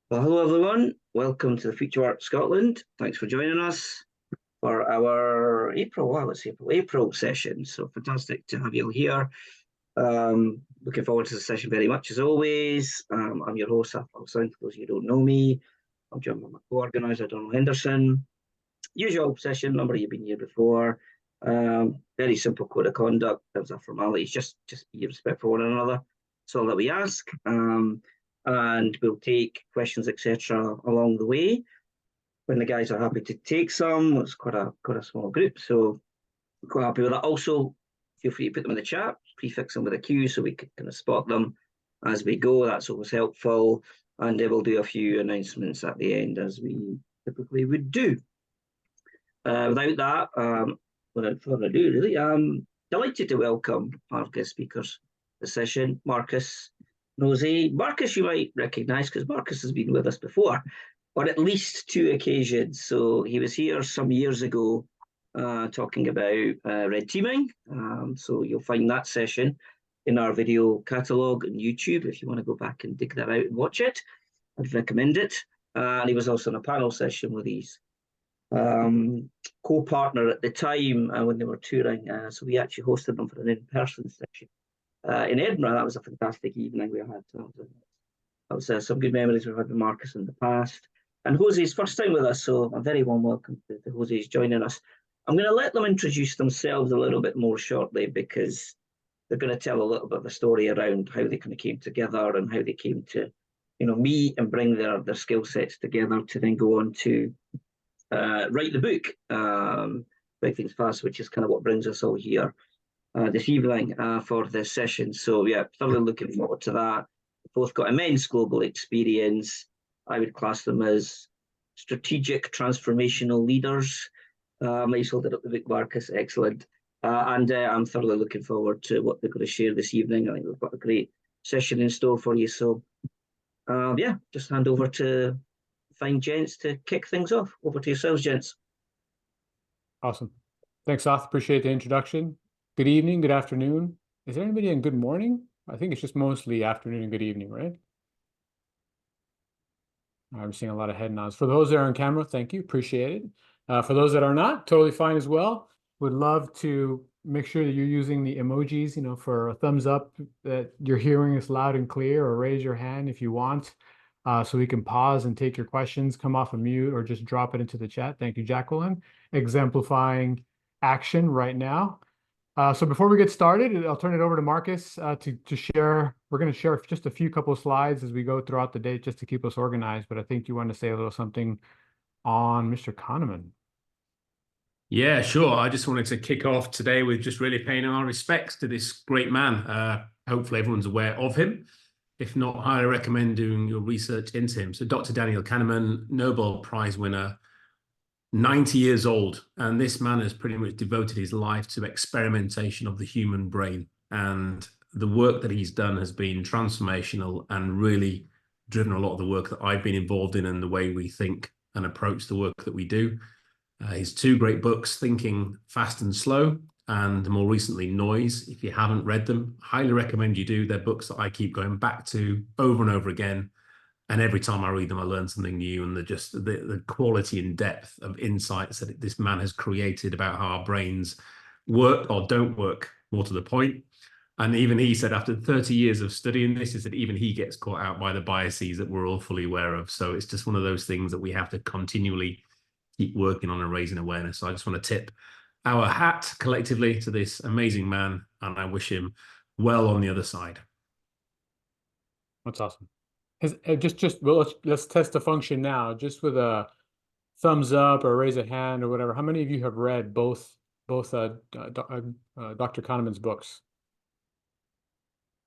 Well, hello everyone. Welcome to the Future Art Scotland. Thanks for joining us for our April session. So fantastic to have you all here. Looking forward to the session very much as always. I'm your host, Sathpal, for those of you who don't know me. I'm joined by my co-organiser, Henderson. Usual session, number you've been here before. Very simple code of conduct. There's a formality. Just be respectful for one another. That's all that we ask. And we'll take questions, etc., along the way. When the guys are happy to take some, it's quite a small group, so we're quite happy with that. Also, feel free to put them in the chat, prefix them with a Q so we can kind of spot them as we go. That's always helpful. And we'll do a few announcements at the end, as we typically would do. Without that, without further ado, really, I'm delighted to welcome our guest speakers this session, Marcus Nosey. Marcus, you might recognise because Marcus has been with us before on at least 2 occasions. So he was here some years ago talking about red teaming. So you'll find that session in our video catalogue on YouTube if you want to go back and dig that out and watch it. I'd recommend it. And he was also in a panel session with his co-partner at the time when they were touring. So we actually hosted them for an in-person session in Edinburgh. That was a fantastic evening we had. That was some good memories we've had with Marcus in the past. And Jose's first time with us, so a very warm welcome to Jose's joining us. I'm going to let them introduce themselves a little bit more shortly because they're going to tell a little bit of a story around how they kind of came together and how they came to, meet and bring their skill sets together to then go on to write the book, Big Things Fast, which is kind of what brings us all here this evening for this session. So yeah, thoroughly looking forward to that. Both got immense global experience. I would class them as strategic transformational leaders. You sold it up the book, Marcus, excellent. And I'm thoroughly looking forward to what they're going to share this evening. I think we've got a great session in store for you. So yeah, just hand over to fine gents to kick things off. Over to yourselves, gents. Awesome. Thanks, Seth. Appreciate the introduction. Good evening, good afternoon. Is there anybody in good morning? I think it's just mostly afternoon and good evening, right? I'm seeing a lot of head nods. For those that are on camera, thank you. Appreciate it. For those that are not, totally fine as well. Would love to make sure that you're using the emojis, for a thumbs up that you're hearing us loud and clear, or raise your hand if you want. So we can pause and take your questions, come off of mute, or just drop it into the chat. Thank you, Jacqueline. Exemplifying action right now. So before we get started, I'll turn it over to Marcus to share. We're going to share just a few couple of slides as we go throughout the day just to keep us organized. But I think you want to say a little something on Mr. Kahneman. Yeah, sure. I just wanted to kick off today with just really paying our respects to this great man. Hopefully everyone's aware of him. If not, I highly recommend doing your research into him. So Dr. Daniel Kahneman, Nobel Prize winner, 90 years old. And this man has pretty much devoted his life to experimentation of the human brain. And the work that he's done has been transformational and really driven a lot of the work that I've been involved in and the way we think and approach the work that we do. His 2 great books, Thinking Fast and Slow, and more recently, Noise. If you haven't read them, highly recommend you do. They're books that I keep going back to over and over again. And every time I read them, I learn something new. And the quality and depth of insights that this man has created about how our brains work or don't work, more to the point. And even he said after 30 years of studying this, is that even he gets caught out by the biases that we're all fully aware of. So it's just one of those things that we have to continually keep working on and raising awareness. So I just want to tip our hat collectively to this amazing man, and I wish him well on the other side. That's awesome. Well, let's test the function now, just with a thumbs up or raise a hand or whatever. How many of you have read both Dr. Kahneman's books?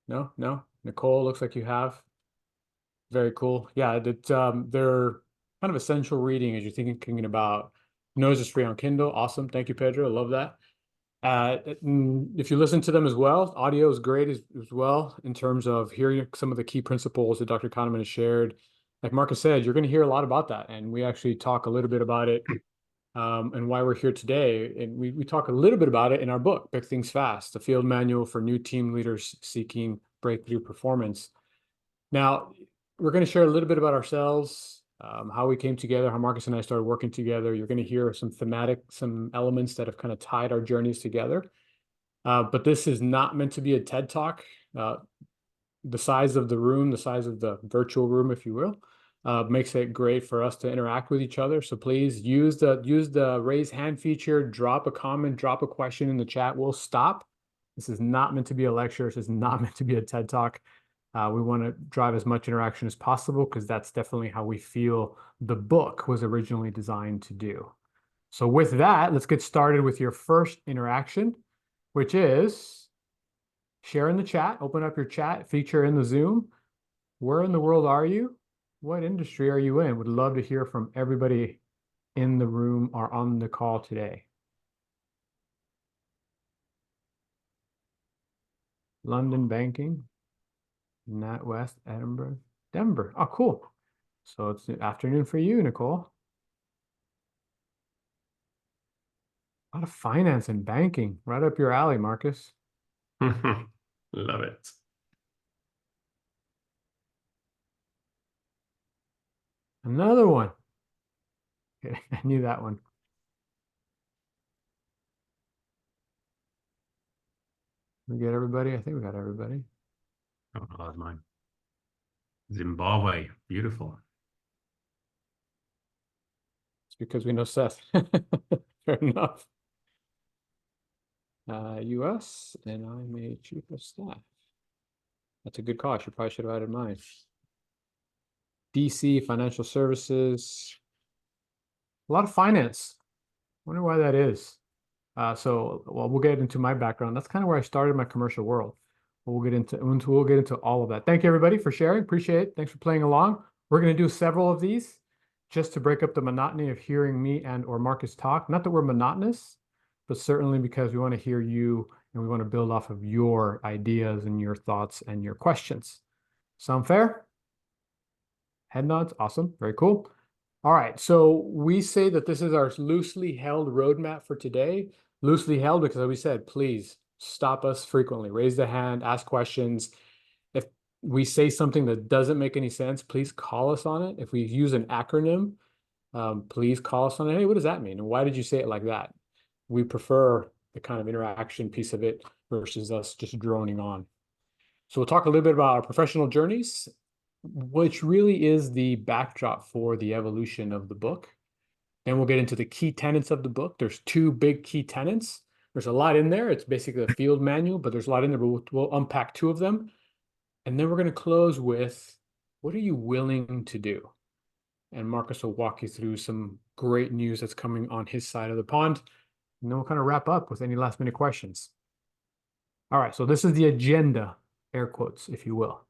No? Nicole, looks like you have. Very cool. Yeah, they're kind of essential reading as you're thinking about. Noise is free on Kindle. Awesome. Thank you, Pedro. I love that. If you listen to them as well, audio is great as well in terms of hearing some of the key principles that Dr. Kahneman has shared. Like Marcus said, you're going to hear a lot about that. And we actually talk a little bit about it and why we're here today. And we talk a little bit about it in our book, Big Things Fast, the field manual for new team leaders seeking breakthrough performance. Now, we're going to share a little bit about ourselves, how we came together, how Marcus and I started working together. You're going to hear some elements that have kind of tied our journeys together. But this is not meant to be a TED Talk. The size of the room, the size of the virtual room, if you will, makes it great for us to interact with each other. So please use the raise hand feature, drop a comment, drop a question in the chat. We'll stop. This is not meant to be a lecture. This is not meant to be a TED Talk. We want to drive as much interaction as possible because that's definitely how we feel the book was originally designed to do. So with that, let's get started with your first interaction, which is share in the chat. Open up your chat feature in the Zoom. Where in the world are you? What industry are you in? Would love to hear from everybody in the room or on the call today. London banking, NatWest, Edinburgh, Denver. Oh, cool. So it's the afternoon for you, Nicole. A lot of finance and banking, right up your alley, Marcus. Love it. Another one. Okay, I knew that one. We get everybody? I think we got everybody. Oh, that's mine. Zimbabwe, beautiful. It's because we know Seth. Fair enough. US, and I'm a chief of staff. That's a good call. I probably should have added mine. DC, financial services. A lot of finance. Wonder why that is. Well, we'll get into my background. That's kind of where I started my commercial world. We'll get into all of that. Thank you, everybody, for sharing. Appreciate it. Thanks for playing along. We're going to do several of these just to break up the monotony of hearing me and or Marcus talk. Not that we're monotonous, but certainly because we want to hear you and we want to build off of your ideas and your thoughts and your questions. Sound fair? Head nods. Awesome. Very cool. All right. So we say that this is our loosely held roadmap for today. Loosely held because, as we said, please stop us frequently. Raise the hand, ask questions. If we say something that doesn't make any sense, please call us on it. If we use an acronym, please call us on it. Hey, what does that mean? And why did you say it like that? We prefer the kind of interaction piece of it versus us just droning on. So we'll talk a little bit about our professional journeys, which really is the backdrop for the evolution of the book. Then we'll get into the key tenets of the book. There's two big key tenets. There's a lot in there. It's basically a field manual, but there's a lot in there, but we'll unpack two of them. And then we're going to close with, what are you willing to do? And Marcus will walk you through some great news that's coming on his side of the pond. And then we'll kind of wrap up with any last minute questions. All right, so this is the agenda, air quotes, if you will.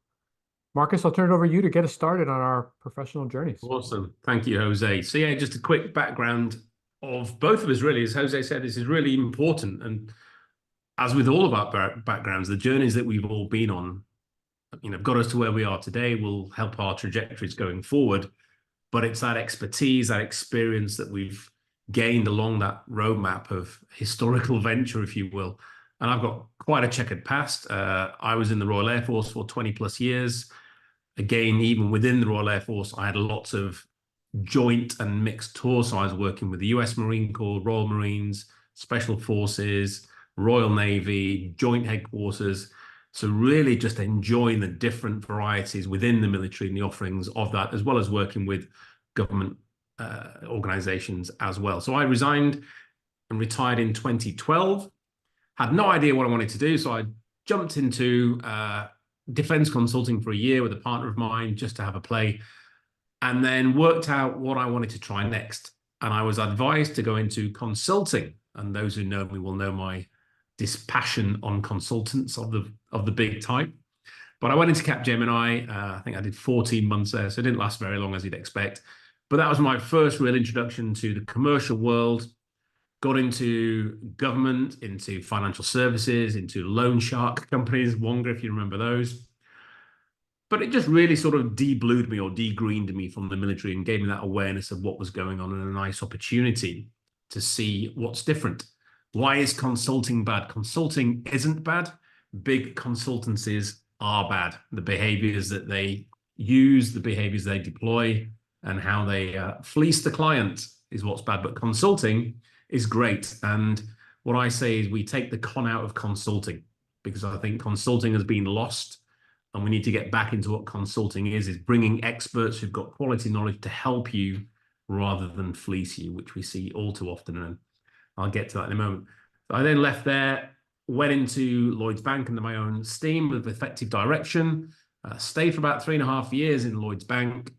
Marcus, I'll turn it over to you to get us started on our professional journeys. Awesome. Thank you, Jose. So yeah, just a quick background of both of us, really. As Jose said, this is really important. And as with all of our backgrounds, the journeys that we've all been on, got us to where we are today, will help our trajectories going forward. But it's that expertise, that experience that we've gained along that roadmap of historical venture, if you will. And I've got quite a checkered past. I was in the Royal Air Force for 20 plus years. Again, even within the Royal Air Force, I had lots of joint and mixed tours. So I was working with the US Marine Corps, Royal Marines, Special Forces, Royal Navy, Joint Headquarters. So really just enjoying the different varieties within the military and the offerings of that, as well as working with government organizations as well. So I resigned and retired in 2012. Had no idea what I wanted to do. So I jumped into defense consulting for a year with a partner of mine just to have a play, and then worked out what I wanted to try next. And I was advised to go into consulting. And those who know me will know my dispassion on consultants of the big type. But I went into Capgemini. I think I did 14 months there, so it didn't last very long as you'd expect. But that was my first real introduction to the commercial world. Got into government, into financial services, into loan shark companies, Wonga, if you remember those. But it just really sort of de-blued me or de-greened me from the military and gave me that awareness of what was going on and a nice opportunity to see what's different. Why is consulting bad? Consulting isn't bad. Big consultancies are bad. The behaviors that they use, the behaviors they deploy, and how they fleece the client is what's bad. But consulting is great. And what I say is we take the con out of consulting, because I think consulting has been lost. And we need to get back into what consulting is bringing experts who've got quality knowledge to help you rather than fleece you, which we see all too often. And I'll get to that in a moment. So I then left there, went into Lloyds Bank under my own steam with effective direction, stayed for about 3.5 years in Lloyds Bank,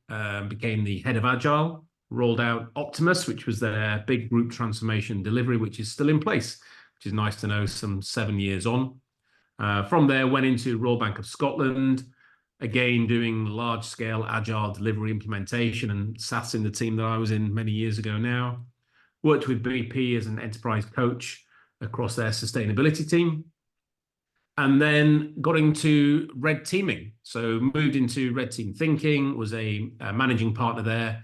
became the head of Agile, rolled out Optimus, which was their big group transformation delivery, which is still in place, which is nice to know some 7 years on. From there, went into Royal Bank of Scotland, again, doing large-scale agile delivery implementation, and sat in the team that I was in many years ago now. Worked with BP as an enterprise coach across their sustainability team. And then got into red teaming. So moved into red team thinking, was a managing partner there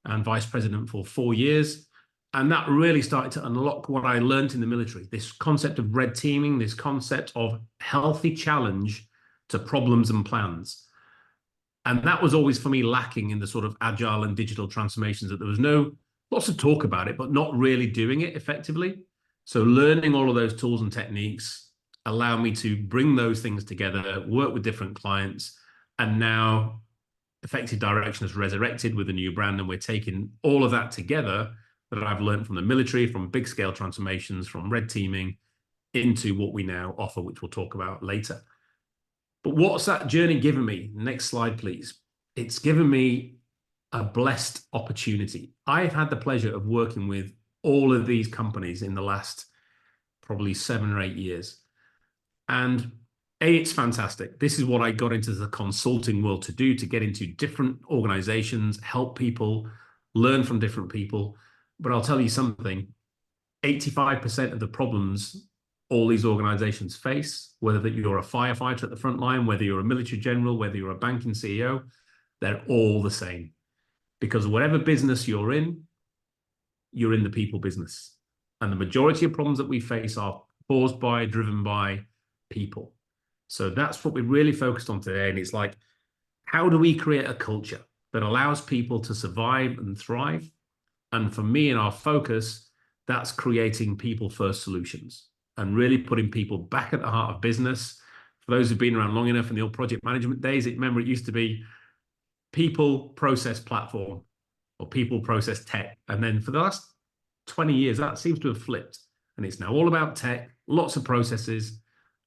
and vice president for 4 years. And that really started to unlock what I learned in the military, this concept of red teaming, this concept of healthy challenge to problems and plans. And that was always for me lacking in the sort of agile and digital transformations, that there was lots of talk about it, but not really doing it effectively. So learning all of those tools and techniques allow me to bring those things together, work with different clients, and now effective direction has resurrected with a new brand, and we're taking all of that together that I've learned from the military, from big scale transformations, from red teaming, into what we now offer, which we'll talk about later. But what's that journey given me? Next slide, please. It's given me a blessed opportunity. I've had the pleasure of working with all of these companies in the last probably 7 or 8 years. And it's fantastic. This is what I got into the consulting world to do, to get into different organizations, help people, learn from different people. But I'll tell you something, 85% of the problems all these organizations face, whether that you're a firefighter at the front line, whether you're a military general, whether you're a banking CEO, they're all the same. Because whatever business you're in the people business. And the majority of problems that we face are caused by, driven by people. So that's what we're really focused on today. And it's like, how do we create a culture that allows people to survive and thrive? And for me, in our focus, that's creating people-first solutions and really putting people back at the heart of business. For those who've been around long enough in the old project management days, remember it used to be people, process, platform, or people, process, tech. And then for the last 20 years, that seems to have flipped. And it's now all about tech, lots of processes,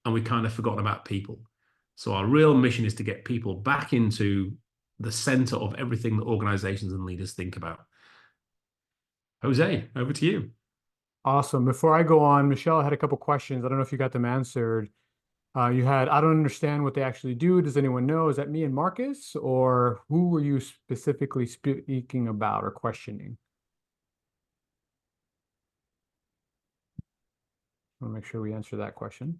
and we kind of forgotten about people. So our real mission is to get people back into the center of everything that organizations and leaders think about. Jose, over to you. Awesome. Before I go on, Michelle had a couple questions. I don't know if you got them answered. You had, I don't understand what they actually do. Does anyone know? Is that me and Marcus, or who were you specifically speaking about or questioning? I want to make sure we answer that question.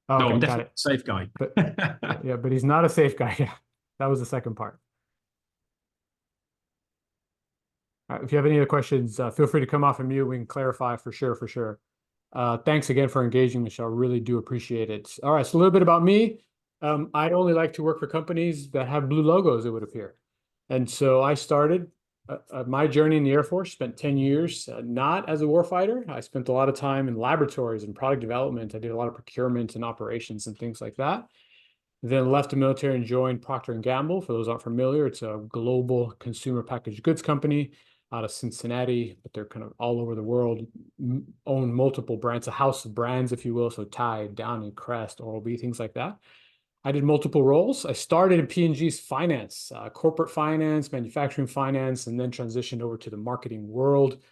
Oh, No, okay, I'm got definitely it. a safe guy. But yeah, but he's not a safe guy. Yeah, that was the second part. If you have any other questions, feel free to come off of mute. We can clarify for sure, for sure. Thanks again for engaging, Michelle. Really do appreciate it. All right, so a little bit about me. I only like to work for companies that have blue logos, it would appear. And so I started my journey in the Air Force, spent 10 years, not as a warfighter. I spent a lot of time in laboratories and product development. I did a lot of procurement and operations and things like that. Then left the military and joined Procter & Gamble. For those aren't familiar, it's a global consumer packaged goods company out of Cincinnati, but they're kind of all over the world, own multiple brands, a house of brands, if you will. So Tide, Downy, Crest, Oral-B, things like that. I did multiple roles. I started in P&G's finance, corporate finance, manufacturing finance, and then transitioned over to the marketing world.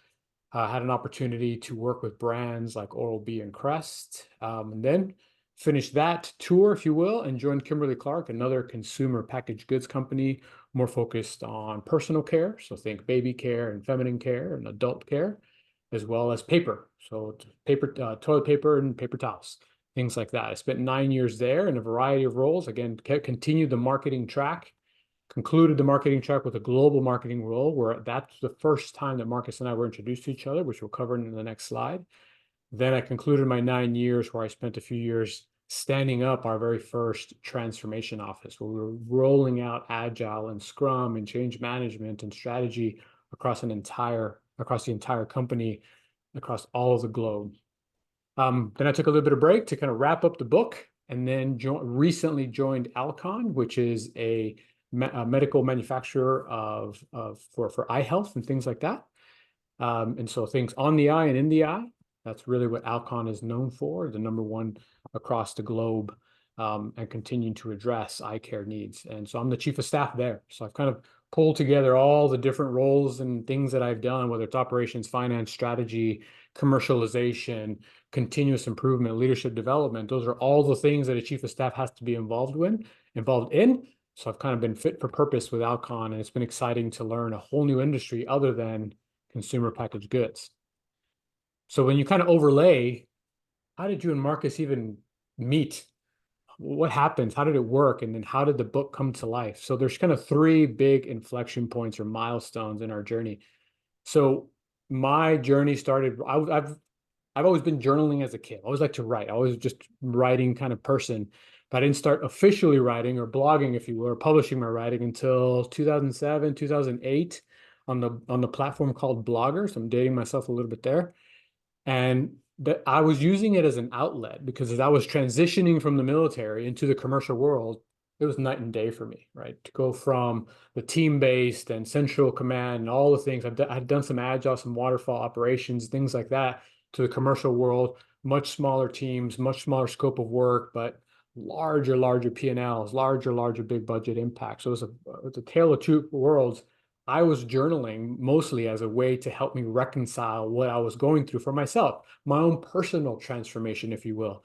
Had an opportunity to work with brands like Oral-B and Crest, and then finished that tour, if you will, and joined Kimberly-Clark, another consumer packaged goods company, more focused on personal care. So think baby care and feminine care and adult care, as well as paper. So paper, toilet paper and paper towels, things like that. I spent 9 years there in a variety of roles. Again, continued the marketing track, concluded the marketing track with a global marketing role, where that's the first time that Marcus and I were introduced to each other, which we'll cover in the next slide. Then I concluded my 9 years, where I spent a few years standing up our very first transformation office, where we were rolling out Agile and Scrum and change management and strategy across the entire company, across all of the globe. Then I took a little bit of break to kind of wrap up the book, and then recently joined Alcon, which is a medical manufacturer for eye health and things like that. And so things on the eye and in the eye, that's really what Alcon is known for, the #1 across the globe, and continuing to address eye care needs. And so I'm the chief of staff there. So I've kind of pulled together all the different roles and things that I've done, whether it's operations, finance, strategy, commercialization, continuous improvement, leadership development. Those are all the things that a chief of staff has to be involved in. So I've kind of been fit for purpose with Alcon, and it's been exciting to learn a whole new industry other than consumer packaged goods. So when you kind of overlay, how did you and Marcus even meet? What happens? How did it work? And then how did the book come to life? So there's kind of 3 big inflection points or milestones in our journey. So my journey started, I've always been journaling as a kid. I always like to write. I was just writing kind of person, but I didn't start officially writing or blogging, if you will, or publishing my writing until 2007, 2008 on the platform called Blogger. So I'm dating myself a little bit there. And that I was using it as an outlet, because as I was transitioning from the military into the commercial world, it was night and day for me, right? To go from the team-based and central command and all the things. I'd done some agile, some waterfall operations, things like that, to the commercial world, much smaller teams, much smaller scope of work, but larger P&Ls, larger big budget impact. So it was a tale of 2 worlds. I was journaling mostly as a way to help me reconcile what I was going through for myself, my own personal transformation, if you will.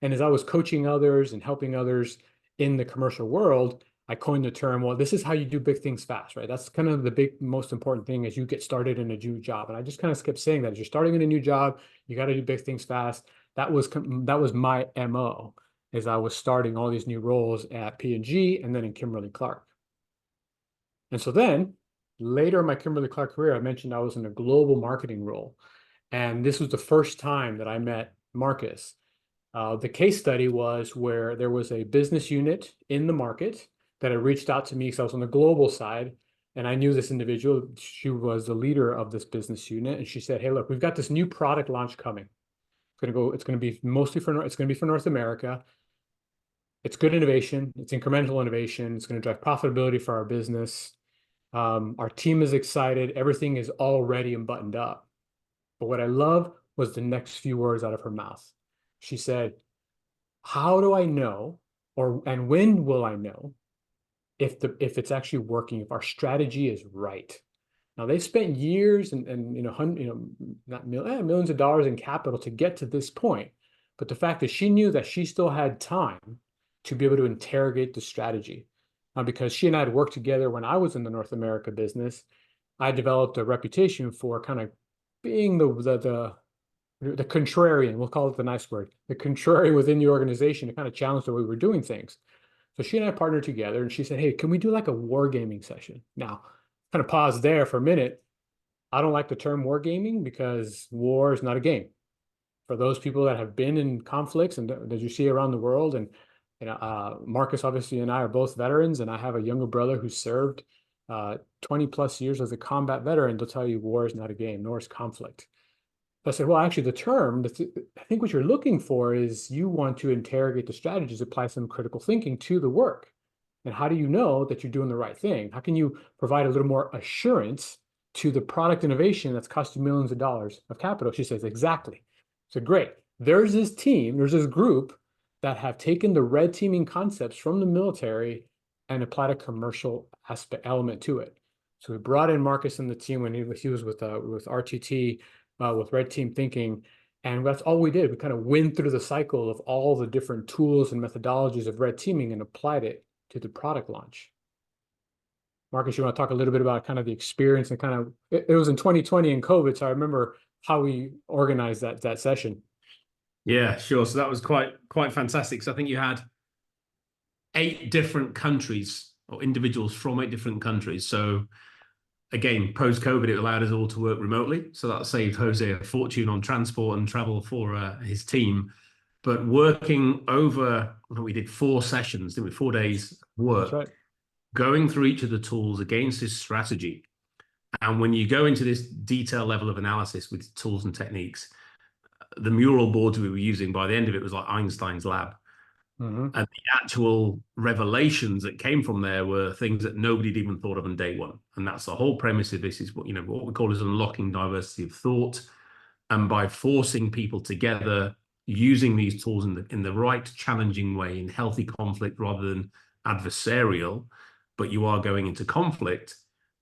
And as I was coaching others and helping others in the commercial world, I coined the term, well, this is how you do big things fast, right? That's kind of the most important thing as you get started in a new job. And I just kind of kept saying that as you're starting in a new job, you got to do big things fast. That was my MO as I was starting all these new roles at P&G and then in Kimberly-Clark. And so then later in my Kimberly-Clark career, I mentioned I was in a global marketing role. And this was the first time that I met Marcus. The case study was where there was a business unit in the market that had reached out to me because I was on the global side. And I knew this individual. She was the leader of this business unit. And she said, hey, look, we've got this new product launch coming. It's going to be for North America. It's good innovation. It's incremental innovation. It's going to drive profitability for our business. Our team is excited. Everything is all ready and buttoned up. But what I love was the next few words out of her mouth. She said, how do I know, and when will I know if it's actually working, if our strategy is right? Now they spent years and not millions of dollars in capital to get to this point. But the fact is she knew that she still had time to be able to interrogate the strategy. Because she and I had worked together when I was in the North America business, I developed a reputation for kind of being the contrarian, we'll call it the nice word, the contrarian within the organization to kind of challenge the way we were doing things. So she and I partnered together, and she said, hey, can we do like a wargaming session? Now, kind of pause there for a minute. I don't like the term wargaming because war is not a game. For those people that have been in conflicts and that you see around the world, and Marcus obviously and I are both veterans, and I have a younger brother who served 20 plus years as a combat veteran. They'll tell you war is not a game, nor is conflict. I said, well, actually the term, I think what you're looking for is you want to interrogate the strategies, apply some critical thinking to the work. And how do you know that you're doing the right thing? How can you provide a little more assurance to the product innovation that's cost you millions of dollars of capital? She says, exactly. So great. There's this group that have taken the red teaming concepts from the military and applied a commercial element to it. So we brought in Marcus and the team when he was with RTT, with red team thinking, and that's all we did. We kind of went through the cycle of all the different tools and methodologies of red teaming and applied it to the product launch. Marcus, you want to talk a little bit about kind of the experience and kind of, it was in 2020 and COVID, so I remember how we organized that session. Yeah, sure. So that was quite fantastic. So I think you had 8 different countries or individuals from 8 different countries. So again, post-COVID, it allowed us all to work remotely. So that saved Jose a fortune on transport and travel for his team. But working over, we did 4 sessions, didn't we? 4 days work, That's right. going through each of the tools against this strategy. And when you go into this detailed level of analysis with tools and techniques, the mural boards we were using, by the end of it, was like Einstein's lab. And the actual revelations that came from there were things that nobody had even thought of on day one. And that's the whole premise of this, is what we call is unlocking diversity of thought. And by forcing people together, using these tools in the right challenging way, in healthy conflict rather than adversarial, but you are going into conflict,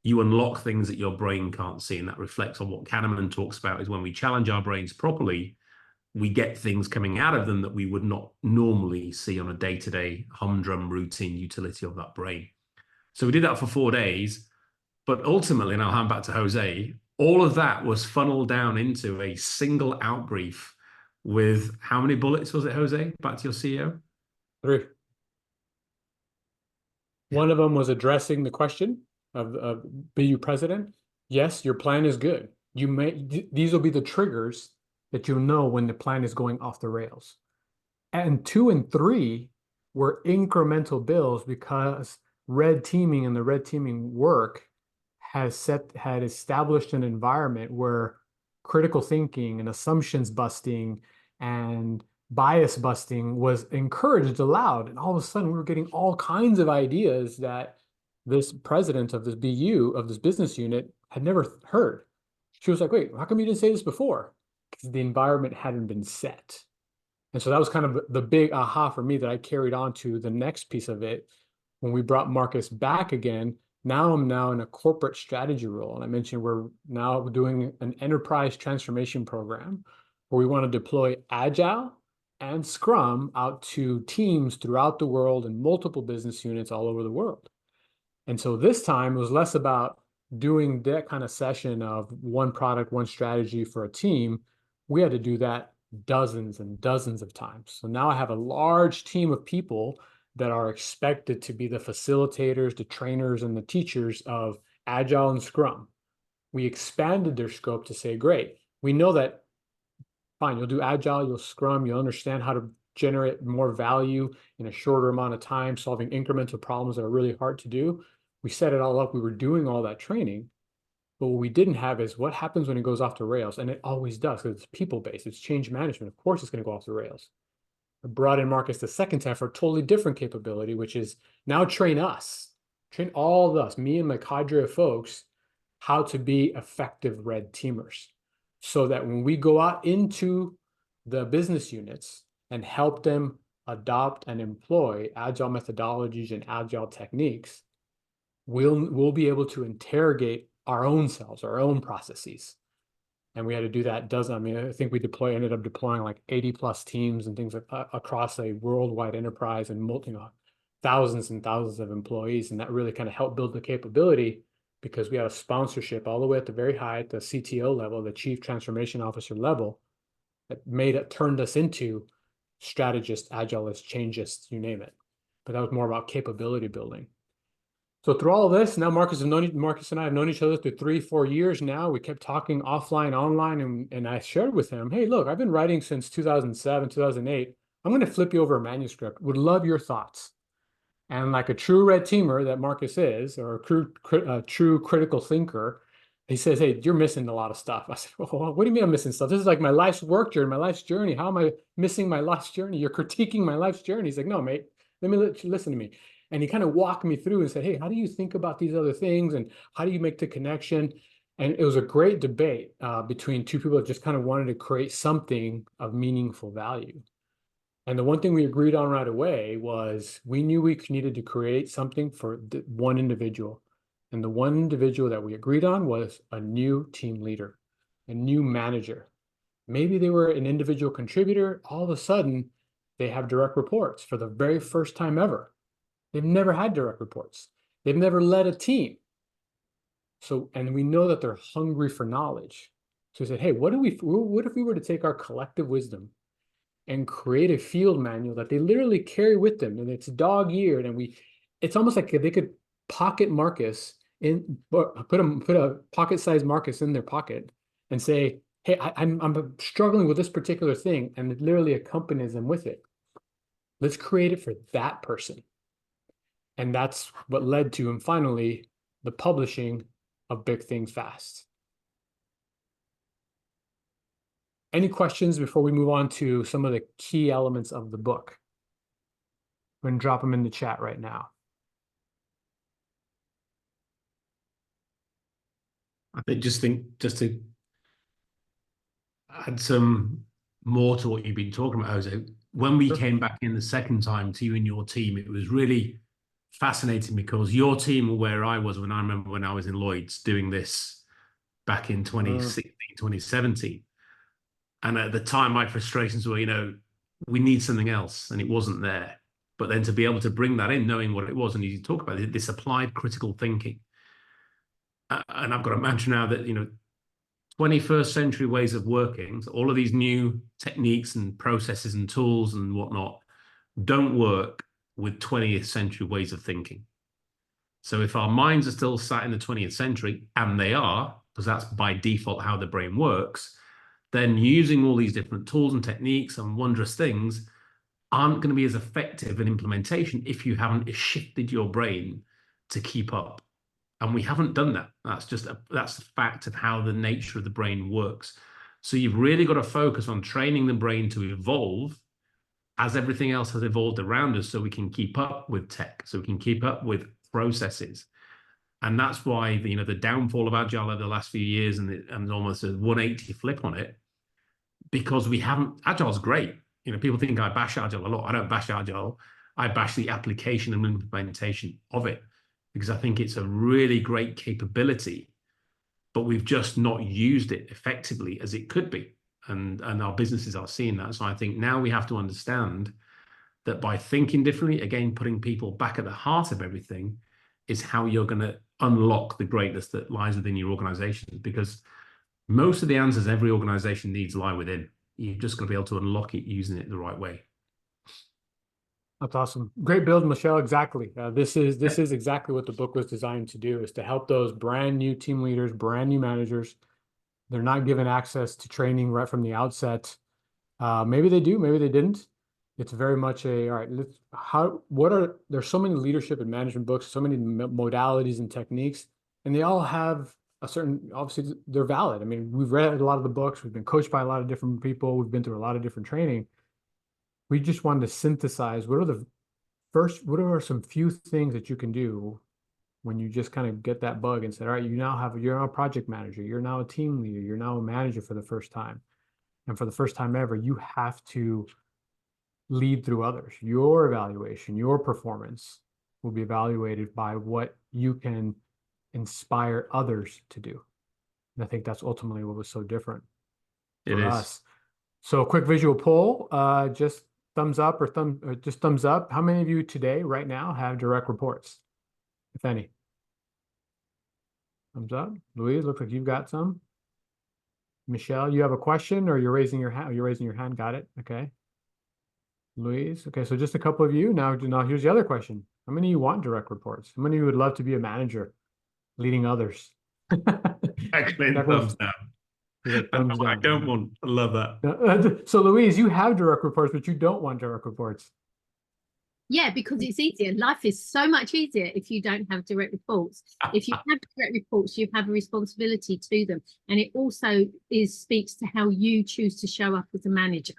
you unlock things that your brain can't see. And that reflects on what Kahneman talks about, is when we challenge our brains properly, we get things coming out of them that we would not normally see on a day-to-day humdrum routine utility of that brain. So we did that for 4 days, but ultimately, and I'll hand back to Jose, all of that was funneled down into a single outbrief with how many bullets was it, Jose? Back to your CEO? 3. One of them was addressing the question of BU president. Yes, your plan is good. These will be the triggers that you'll know when the plan is going off the rails. And 2 and 3 were incremental builds, because red teaming and the red teaming work had established an environment where critical thinking and assumptions busting and bias busting was encouraged, allowed. And all of a sudden we were getting all kinds of ideas that this president of this BU, of this business unit, had never heard. She was like, wait, how come you didn't say this before? Because the environment hadn't been set. And so that was kind of the big aha for me that I carried on to the next piece of it. When we brought Marcus back again, I'm now in a corporate strategy role. And I mentioned we're now doing an enterprise transformation program where we want to deploy Agile and Scrum out to teams throughout the world and multiple business units all over the world. And so this time it was less about doing that kind of session of one product, one strategy for a team. We had to do that dozens and dozens of times. So now I have a large team of people that are expected to be the facilitators, the trainers, and the teachers of Agile and Scrum. We expanded their scope to say, great, we know that, fine, you'll do Agile, you'll Scrum, you'll understand how to generate more value in a shorter amount of time, solving incremental problems that are really hard to do. We set it all up. We were doing all that training. But what we didn't have is what happens when it goes off the rails. And it always does, because it's people-based. It's change management. Of course, it's going to go off the rails. I brought in Marcus the second time for a totally different capability, which is now train us. Train all of us, me and my cadre of folks, how to be effective red teamers. So that when we go out into the business units and help them adopt and employ Agile methodologies and Agile techniques, we'll be able to interrogate our own selves, our own processes. And we had to do that I think we ended up deploying like 80 plus teams and things across a worldwide enterprise and thousands and thousands of employees. And that really kind of helped build the capability, because we had a sponsorship all the way at the very high, at the CTO level, the Chief Transformation Officer level, that turned us into strategists, agilists, changeists, you name it. But that was more about capability building. So through all of this, now Marcus and I have known each other through 3-4 years now. We kept talking offline, online, and I shared with him, hey, look, I've been writing since 2007, 2008. I'm going to flip you over a manuscript. Would love your thoughts. And like a true red teamer that Marcus is, or a true critical thinker, he says, hey, you're missing a lot of stuff. I said, well, what do you mean I'm missing stuff? This is like my life's work journey, my life's journey. How am I missing my life's journey? You're critiquing my life's journey. He's like, no, mate, let me let you listen to me. And he kind of walked me through and said, hey, how do you think about these other things? And how do you make the connection? And it was a great debate between two people that just kind of wanted to create something of meaningful value. And the one thing we agreed on right away was we knew we needed to create something for one individual. And the one individual that we agreed on was a new team leader, a new manager. Maybe they were an individual contributor. All of a sudden, they have direct reports for the very first time ever. They've never had direct reports. They've never led a team. So, and we know that they're hungry for knowledge. So we said, hey, what if we were to take our collective wisdom and create a field manual that they literally carry with them, and it's dog-eared, and it's almost like they could pocket Marcus put a pocket-sized Marcus in their pocket and say, hey, I'm struggling with this particular thing, and it literally accompanies them with it. Let's create it for that person. And that's what led to, and finally, the publishing of Big Things Fast. Any questions before we move on to some of the key elements of the book? I'm going to drop them in the chat right now. Just to add some more to what you've been talking about, Jose, when we came back in the second time to you and your team, it was really fascinating because your team were where I was when I remember when I was in Lloyd's doing this back in 2016, 2017. And at the time, my frustrations were, we need something else, and it wasn't there. But then to be able to bring that in, knowing what it was, and you talk about it, this applied critical thinking. And I've got a mantra now that, 21st century ways of working, so all of these new techniques and processes and tools and whatnot don't work with 20th century ways of thinking. So if our minds are still sat in the 20th century, and they are, because that's by default how the brain works, then using all these different tools and techniques and wondrous things aren't going to be as effective in implementation if you haven't shifted your brain to keep up. And we haven't done that. That's the fact of how the nature of the brain works. So you've really got to focus on training the brain to evolve as everything else has evolved around us, so we can keep up with tech, so we can keep up with processes. And that's why the downfall of Agile over the last few years and almost a 180 flip on it, because we haven't. Agile's great. People think I bash Agile a lot. I don't bash Agile. I bash the application and implementation of it, because I think it's a really great capability, but we've just not used it effectively as it could be. And our businesses are seeing that. So I think now we have to understand that by thinking differently, again, putting people back at the heart of everything, is how you're going to unlock the greatness that lies within your organization. Because most of the answers every organization needs lie within. You're just going to be able to unlock it using it the right way. That's awesome. Great build, Michelle. Exactly. This is exactly what the book was designed to do, is to help those brand new team leaders, brand new managers. They're not given access to training right from the outset. Maybe they do, maybe they didn't. It's very much all right, there's so many leadership and management books, so many modalities and techniques, and they all have obviously they're valid. I mean, we've read a lot of the books, we've been coached by a lot of different people, we've been through a lot of different training. We just wanted to synthesize what are some few things that you can do when you just kind of get that bug and say, all right, you're now a project manager, you're now a team leader, you're now a manager for the first time. And for the first time ever, you have to lead through others. Your evaluation, your performance will be evaluated by what you can inspire others to do. And I think that's ultimately what was so different for us. So a quick visual poll, just thumbs up or just thumbs up. How many of you today, right now, have direct reports, if any? Thumbs up. Louise, looks like you've got some. Michelle, you have a question, or you're raising your hand? You're raising your hand. Got it. Okay. Louise. Okay, so just a couple of you. Now here's the other question. How many of you want direct reports? How many of you would love to be a manager leading others? Excellent. Thumbs down. I don't want. I love that. So Louise, you have direct reports, but you don't want direct reports. Yeah, because it's easier. Life is so much easier if you don't have direct reports. If you have direct reports, you have a responsibility to them. And it also speaks to how you choose to show up as a manager.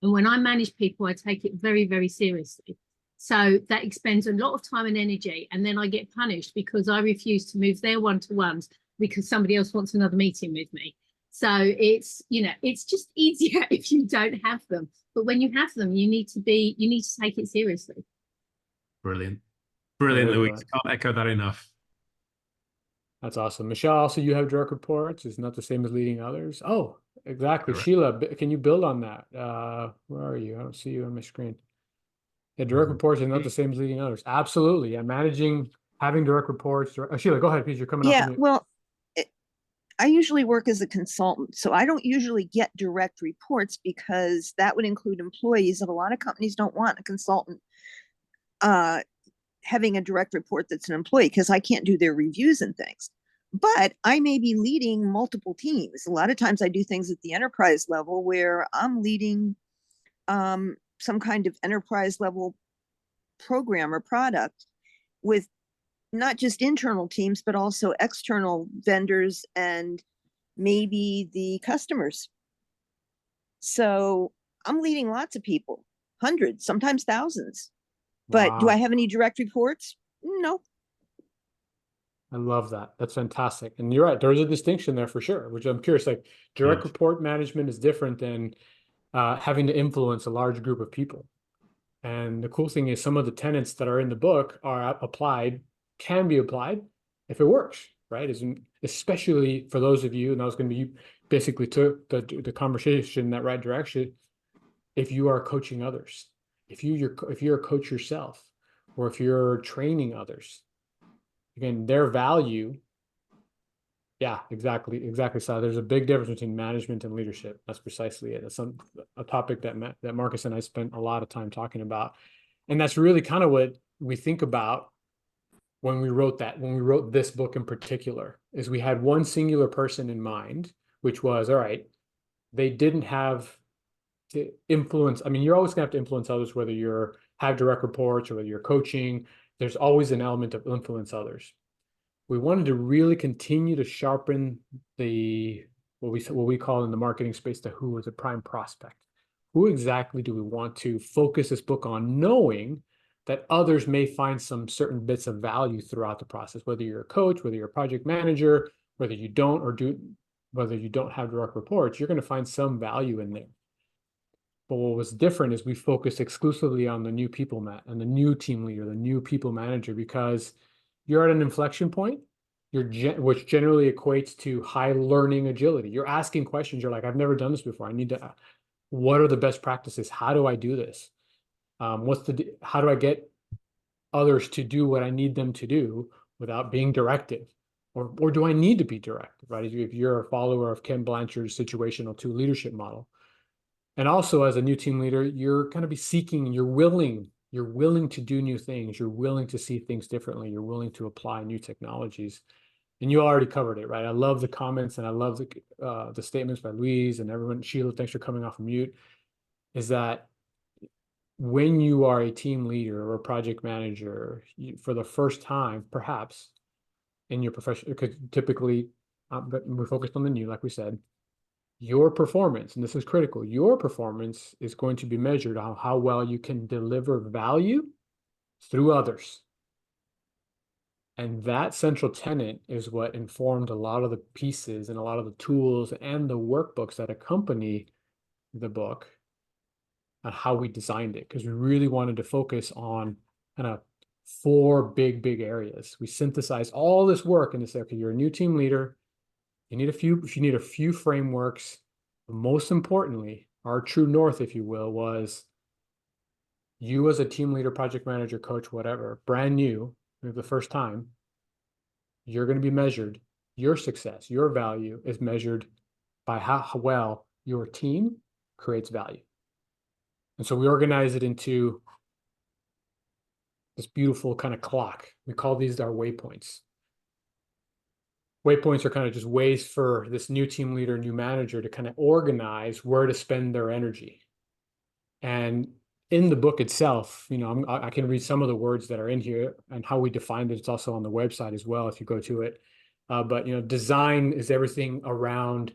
And when I manage people, I take it very, very seriously. So that expends a lot of time and energy. And then I get punished because I refuse to move their one-to-ones because somebody else wants another meeting with me. So it's just easier if you don't have them. But when you have them, you need to take it seriously. Brilliant, Louise. Can't echo that enough. That's awesome. Michelle, also you have direct reports. It's not the same as leading others. Oh, exactly. Correct. Sheila, can you build on that? Where are you? I don't see you on my screen. Yeah, direct reports is not the same as leading others. Absolutely. Yeah, having direct reports. Sheila, go ahead, please. You're coming up. Yeah, well, I usually work as a consultant, so I don't usually get direct reports because that would include employees, and a lot of companies don't want a consultant having a direct report that's an employee because I can't do their reviews and things. but I may be leading multiple teams. A lot of times I do things at the enterprise level where I'm leading some kind of enterprise level program or product with not just internal teams, but also external vendors and maybe the customers. So I'm leading lots of people, hundreds, sometimes thousands. But do I Wow. have any direct reports? No. I love that. That's fantastic. And you're right. There's a distinction there for sure, which I'm curious, like direct report management is different than having to influence a large group of people. And the cool thing is some of the tenets that are in the book are applied, can be applied if it works, right? Especially for those of you, and that was going to be, you basically took the conversation in that right direction. If you are coaching others, if you're a coach yourself, or if you're training others, again, their value. Yeah, exactly. So there's a big difference between management and leadership. That's precisely it. That's a topic that Marcus and I spent a lot of time talking about. And that's really kind of what we think about when we wrote this book in particular, is we had one singular person in mind, which was, all right, they didn't have to influence. I mean, you're always gonna have to influence others, whether have direct reports or whether you're coaching. There's always an element of influence others. We wanted to really continue to sharpen what we call in the marketing space the who, is a prime prospect. Who exactly do we want to focus this book on, knowing that others may find some certain bits of value throughout the process, whether you're a coach, whether you're a project manager, whether you don't have direct reports, you're going to find some value in there. But what was different is we focused exclusively on the new people and the new team leader, the new people manager, because you're at an inflection point, which generally equates to high learning agility. You're asking questions. You're like, I've never done this before. What are the best practices? How do I do this? How do I get others to do what I need them to do without being directive? Or do I need to be directive, right? If you're a follower of Ken Blanchard's situational 2 leadership model. And also as a new team leader, you're going to be seeking, you're willing to do new things. You're willing to see things differently. You're willing to apply new technologies. And you already covered it, right? I love the comments and I love the statements by Louise and everyone. Sheila, thanks for coming off mute. Is that when you are a team leader or a project manager, for the first time, perhaps in your profession, because typically, but we're focused on the new, like we said, your performance, and this is critical, your performance is going to be measured on how well you can deliver value through others. And that central tenet is what informed a lot of the pieces and a lot of the tools and the workbooks that accompany the book, on how we designed it, because we really wanted to focus on kind of 4 big areas. We synthesized all this work and say, okay, you're a new team leader. You need a few frameworks. But most importantly, our true north, if you will, was you as a team leader, project manager, coach, whatever, brand new, for the first time, you're going to be measured. Your success, your value is measured by how well your team creates value. And so we organize it into this beautiful kind of clock. We call these our waypoints. Waypoints are kind of just ways for this new team leader, new manager to kind of organize where to spend their energy. And in the book itself, I can read some of the words that are in here and how we defined it. It's also on the website as well if you go to it. But design is everything around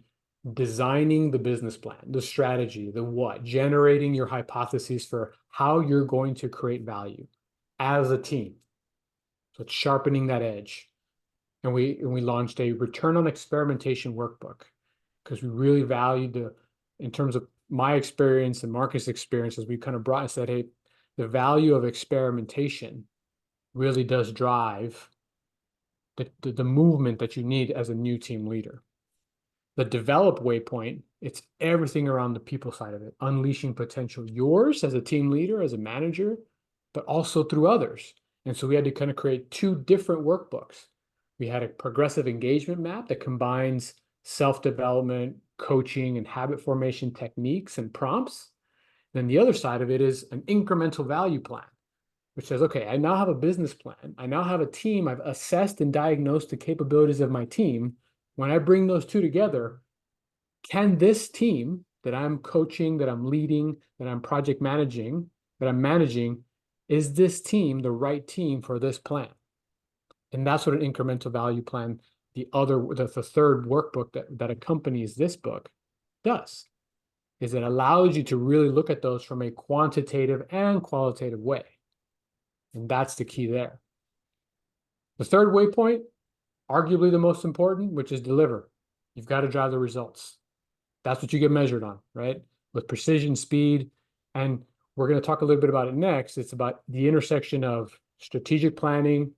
designing the business plan, the strategy, the what, generating your hypotheses for how you're going to create value as a team. So it's sharpening that edge. And we launched a return on experimentation workbook, because we really valued in terms of my experience and Marcus' experience, as we kind of brought and said, hey, the value of experimentation really does drive the movement that you need as a new team leader. The develop waypoint, it's everything around the people side of it, unleashing potential, yours as a team leader, as a manager, but also through others. And so we had to kind of create 2 different workbooks. We had a progressive engagement map that combines self-development, coaching, and habit formation techniques and prompts. Then the other side of it is an incremental value plan. which says, okay, I now have a business plan. I now have a team. I've assessed and diagnosed the capabilities of my team. When I bring those two together, can this team that I'm coaching, that I'm leading, that I'm project managing, that I'm managing, is this team the right team for this plan? And that's what an incremental value plan, the third workbook that accompanies this book, does, is it allows you to really look at those from a quantitative and qualitative way. And that's the key there. The third waypoint, arguably the most important, which is deliver. You've got to drive the results. That's what you get measured on, right? With precision, speed, and we're going to talk a little bit about it next. It's about the intersection of strategic planning,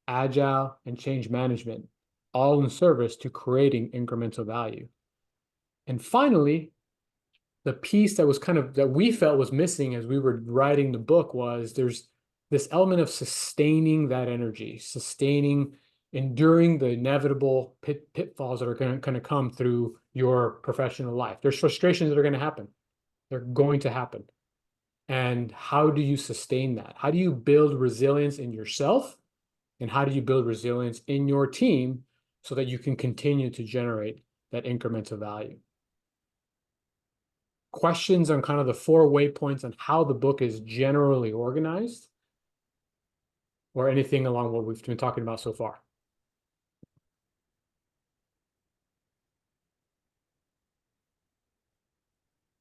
agile, and change management, all in service to creating incremental value. And finally, the piece that was that we felt was missing as we were writing the book was there's this element of sustaining that energy, enduring the inevitable pitfalls that are going to come through your professional life. There's frustrations that are going to happen. They're going to happen. And how do you sustain that? How do you build resilience in yourself? And how do you build resilience in your team so that you can continue to generate that incremental value? Questions on kind of the 4 waypoints on how the book is generally organized, or anything along what we've been talking about so far?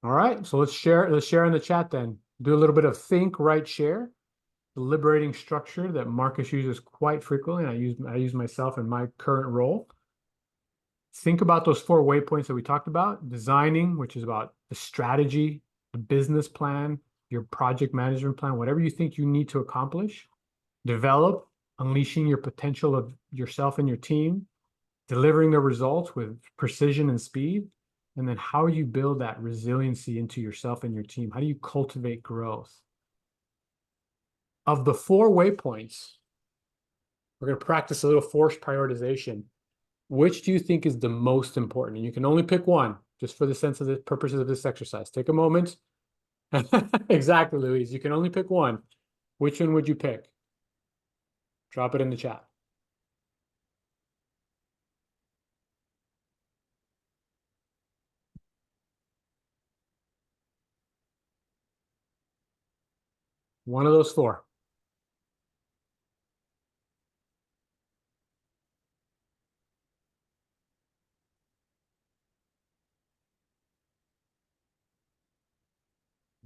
All right, so let's share in the chat then. Do a little bit of think, write, share. The liberating structure that Marcus uses quite frequently, and I use myself in my current role. Think about those 4 waypoints that we talked about. Designing, which is about the strategy, the business plan, your project management plan, whatever you think you need to accomplish. Develop, unleashing your potential of yourself and your team. Delivering the results with precision and speed. And then how you build that resiliency into yourself and your team. How do you cultivate growth? Of the 4 waypoints, we're going to practice a little forced prioritization. Which do you think is the most important? And you can only pick one, just for the purposes of this exercise. Take a moment. Exactly, Louise. You can only pick one. Which one would you pick? Drop it in the chat. One of those 4.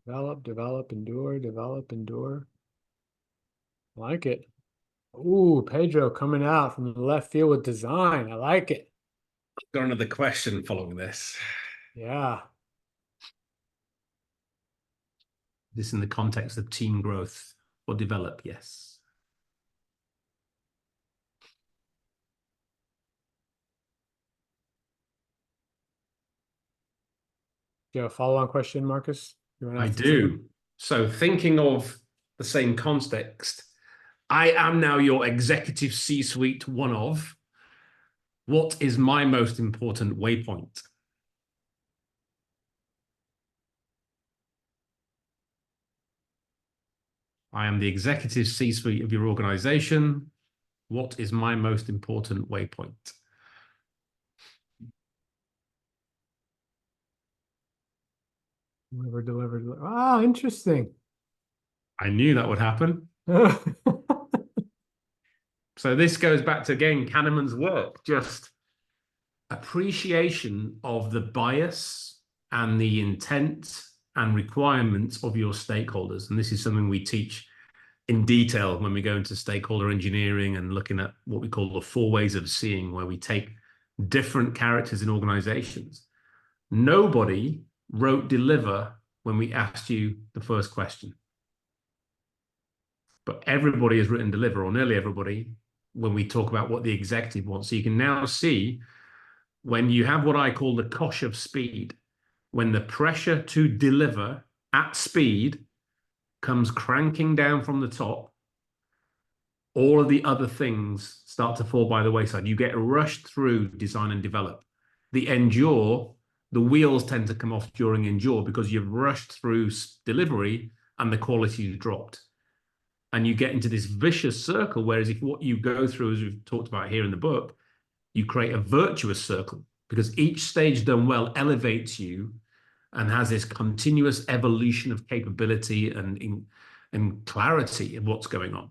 Develop, endure. I like it. Ooh, Pedro coming out from the left field with design. I like it. Got another question following this. Yeah. This in the context of team growth or develop, yes. Do you have a follow-on question, Marcus? I do. So thinking of the same context, I am now your executive C-suite one of. What is my most important waypoint? I am the executive C-suite of your organization. What is my most important waypoint? Deliver. Ah, interesting. I knew that would happen. So this goes back to, again, Kahneman's work, just appreciation of the bias and the intent and requirements of your stakeholders. And this is something we teach in detail when we go into stakeholder engineering and looking at what we call the 4 ways of seeing, where we take different characters in organizations. Nobody wrote deliver when we asked you the first question. But everybody has written deliver, or nearly everybody, when we talk about what the executive wants. So you can now see when you have what I call the cosh of speed, when the pressure to deliver at speed comes cranking down from the top, all of the other things start to fall by the wayside. You get rushed through design and develop. The endure, the wheels tend to come off during endure because you've rushed through delivery and the quality dropped. And you get into this vicious circle, whereas if what you go through, as we've talked about here in the book, you create a virtuous circle, because each stage done well elevates you and has this continuous evolution of capability and clarity of what's going on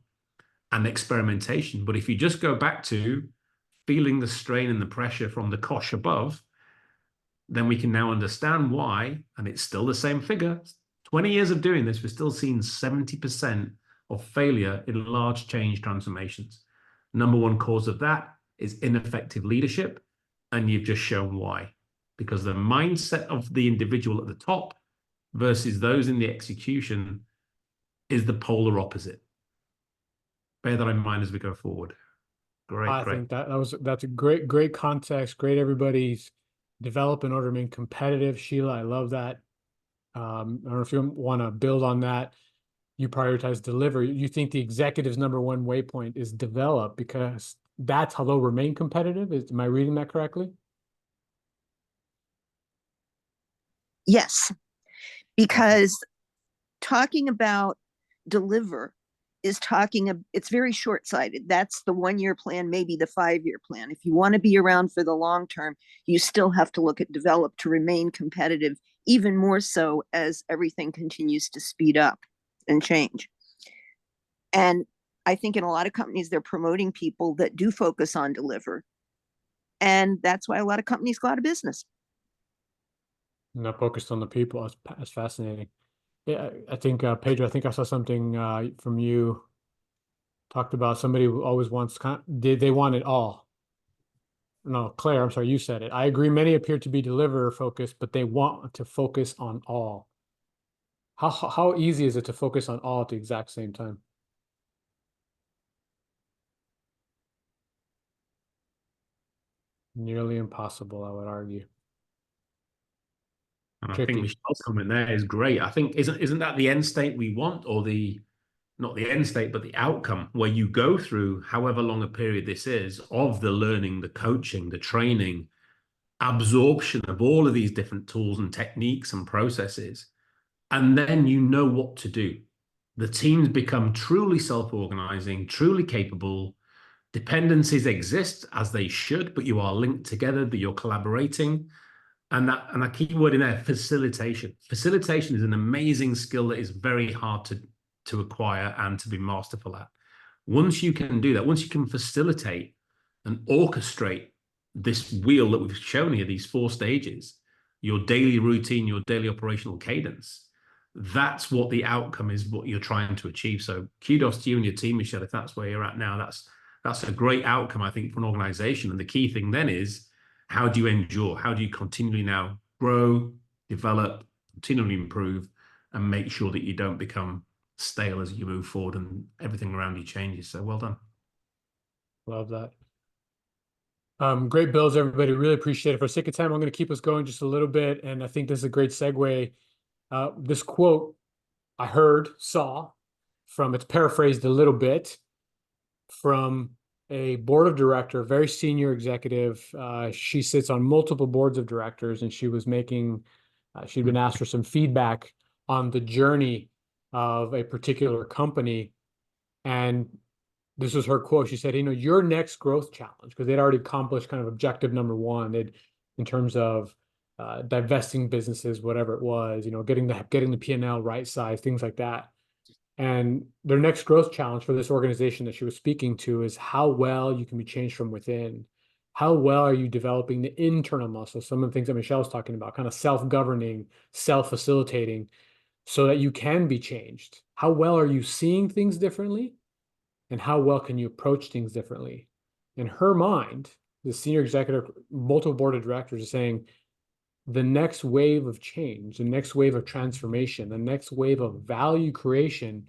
and experimentation. But if you just go back to feeling the strain and the pressure from the kosh above, then we can now understand why, and it's still the same figure. 20 years of doing this, we're still seeing 70% of failure in large change transformations. Number one cause of that is ineffective leadership, and you've just shown why. Because the mindset of the individual at the top versus those in the execution is the polar opposite. Bear that in mind as we go forward. Great, I great. think that's a great context. Great, everybody's develop in order to remain competitive. Sheila, I love that. I don't know if you want to build on that. You prioritize delivery. You think the executive's number one waypoint is develop, because that's how they'll remain competitive. Am I reading that correctly? Yes, because talking about deliver is it's very short-sighted. That's the 1-year plan, maybe the 5-year plan. If you want to be around for the long term, you still have to look at develop to remain competitive, even more so as everything continues to speed up and change. And I think in a lot of companies, they're promoting people that do focus on deliver. And that's why a lot of companies go out of business. Not focused on the people. That's fascinating. Yeah, I think Pedro, I think I saw something from you. Talked about somebody who always wants, they want it all. No, Claire, I'm sorry, you said it. I agree. Many appear to be deliverer focused, but they want to focus on all. How easy is it to focus on all at the exact same time? Nearly impossible, I would argue. And I Tricky. think Michelle's comment there is great. I think isn't that the end state we want, or not the end state, but the outcome, where you go through however long a period this is of the learning, the coaching, the training, absorption of all of these different tools and techniques and processes, and then you know what to do. The teams become truly self-organizing, truly capable. Dependencies exist as they should, but you are linked together, that you're collaborating. And a key word in there, facilitation. Facilitation is an amazing skill that is very hard to acquire and to be masterful at. Once you can do that, once you can facilitate and orchestrate this wheel that we've shown here, these 4 stages, your daily routine, your daily operational cadence, that's what the outcome is, what you're trying to achieve. So kudos to you and your team, Michelle, if that's where you're at now. That's a great outcome, I think, for an organization. And the key thing then is, how do you endure? How do you continually now grow, develop, continually improve, and make sure that you don't become stale as you move forward and everything around you changes? So well done. Love that. Great builds, everybody. Really appreciate it. For the sake of time, I'm going to keep us going just a little bit. And I think this is a great segue. This quote I saw from, it's paraphrased a little bit, from a board of director, very senior executive. She sits on multiple boards of directors, and she was making, she'd been asked for some feedback on the journey of a particular company. And this was her quote. She said, your next growth challenge, because they'd already accomplished kind of objective number 1, in terms of divesting businesses, whatever it was, getting the P&L right size, things like that. And their next growth challenge for this organization that she was speaking to is how well you can be changed from within. How well are you developing the internal muscle? Some of the things that Michelle was talking about, kind of self-governing, self-facilitating, so that you can be changed. How well are you seeing things differently? And how well can you approach things differently? In her mind, the senior executive, multiple board of directors, is saying, the next wave of change, the next wave of transformation, the next wave of value creation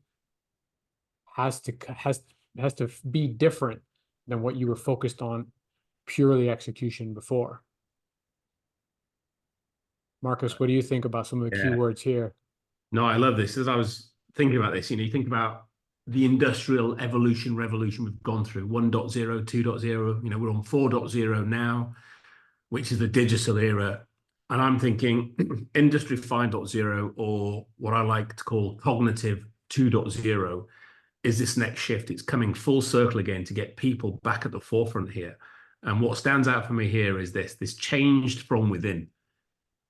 has to be different than what you were focused on purely execution before. Marcus, what do you think about some of the key words here? No, I love this. As I was thinking about this, you think about the industrial revolution we've gone through, 1.0, 2.0, we're on 4.0 now, which is the digital era. And I'm thinking industry 5.0, or what I like to call cognitive 2.0, is this next shift. It's coming full circle again to get people back at the forefront here. And what stands out for me here is this changed from within.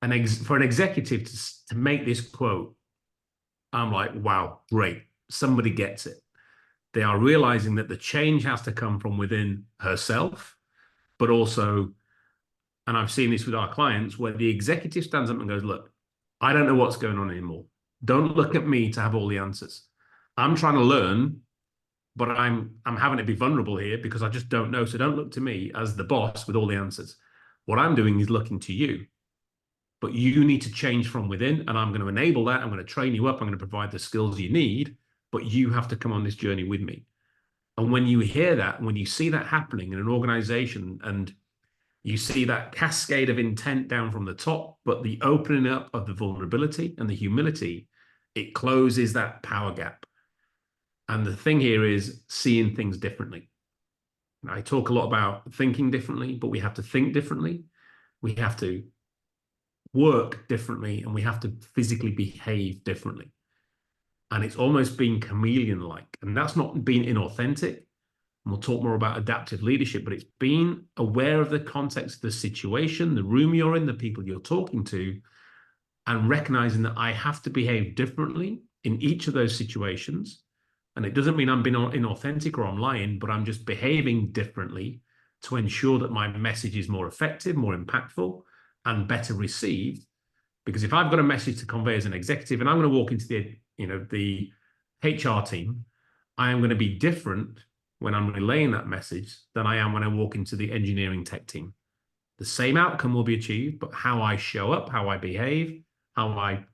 And for an executive to make this quote, I'm like, wow, great. Somebody gets it. They are realizing that the change has to come from within herself, but also, and I've seen this with our clients, where the executive stands up and goes, look, I don't know what's going on anymore. Don't look at me to have all the answers. I'm trying to learn, but I'm having to be vulnerable here because I just don't know. So don't look to me as the boss with all the answers. What I'm doing is looking to you. But you need to change from within, and I'm going to enable that. I'm going to train you up. I'm going to provide the skills you need, but you have to come on this journey with me. And when you hear that, when you see that happening in an organization, and you see that cascade of intent down from the top, but the opening up of the vulnerability and the humility, it closes that power gap. And the thing here is seeing things differently. I talk a lot about thinking differently, but we have to think differently. We have to work differently, and we have to physically behave differently. And it's almost being chameleon-like. And that's not being inauthentic. And we'll talk more about adaptive leadership, but it's being aware of the context of the situation, the room you're in, the people you're talking to, and recognizing that I have to behave differently in each of those situations. And it doesn't mean I'm being inauthentic or I'm lying, but I'm just behaving differently to ensure that my message is more effective, more impactful, and better received. Because if I've got a message to convey as an executive, and I'm going to walk into the HR team, I am going to be different when I'm relaying that message than I am when I walk into the engineering tech team. The same outcome will be achieved, but how I show up, how I behave, how I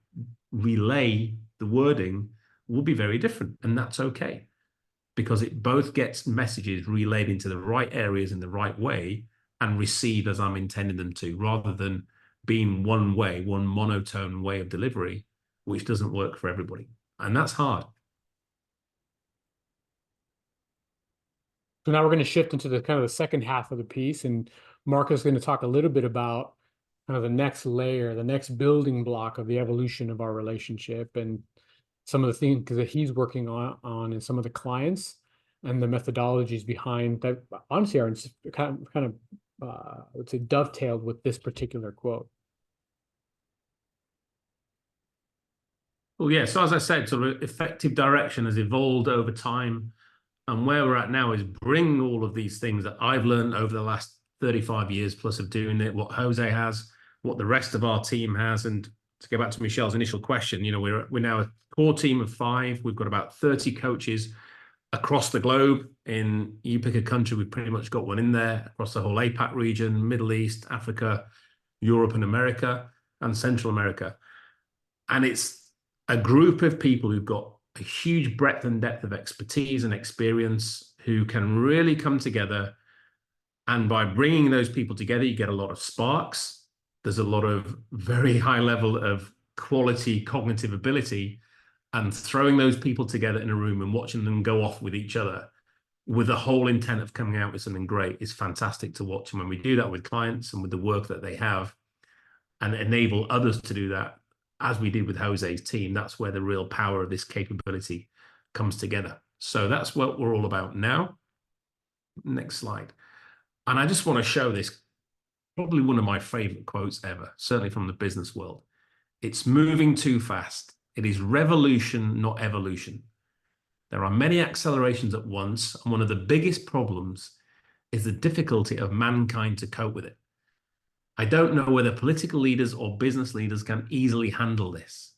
relay the wording will be very different. And that's okay, because it both gets messages relayed into the right areas in the right way and received as I'm intending them to, rather than being one way, one monotone way of delivery, which doesn't work for everybody. And that's hard. So now we're going to shift into the kind of the second half of the piece, and Mark is going to talk a little bit about kind of the next layer, the next building block of the evolution of our relationship, and some of the things that he's working on and some of the clients and the methodologies behind that honestly are kind of I would say dovetailed with this particular quote. Well, yeah, so as I said, sort of effective direction has evolved over time. And where we're at now is bring all of these things that I've learned over the last 35 years plus of doing it, what Jose has, what the rest of our team has. And to go back to Michelle's initial question, we're now a core team of 5. We've got about 30 coaches across the globe. You pick a country, we've pretty much got one in there, across the whole APAC region, Middle East, Africa, Europe and America, and Central America. And it's a group of people who've got a huge breadth and depth of expertise and experience, who can really come together. And by bringing those people together, you get a lot of sparks. There's a lot of very high level of quality cognitive ability, and throwing those people together in a room and watching them go off with each other with the whole intent of coming out with something great is fantastic to watch. And when we do that with clients and with the work that they have, and enable others to do that, as we did with Jose's team, that's where the real power of this capability comes together. So that's what we're all about now. Next slide. And I just want to show this, probably one of my favorite quotes ever, certainly from the business world. It's moving too fast. It is revolution, not evolution. There are many accelerations at once, and one of the biggest problems is the difficulty of mankind to cope with it. I don't know whether political leaders or business leaders can easily handle this.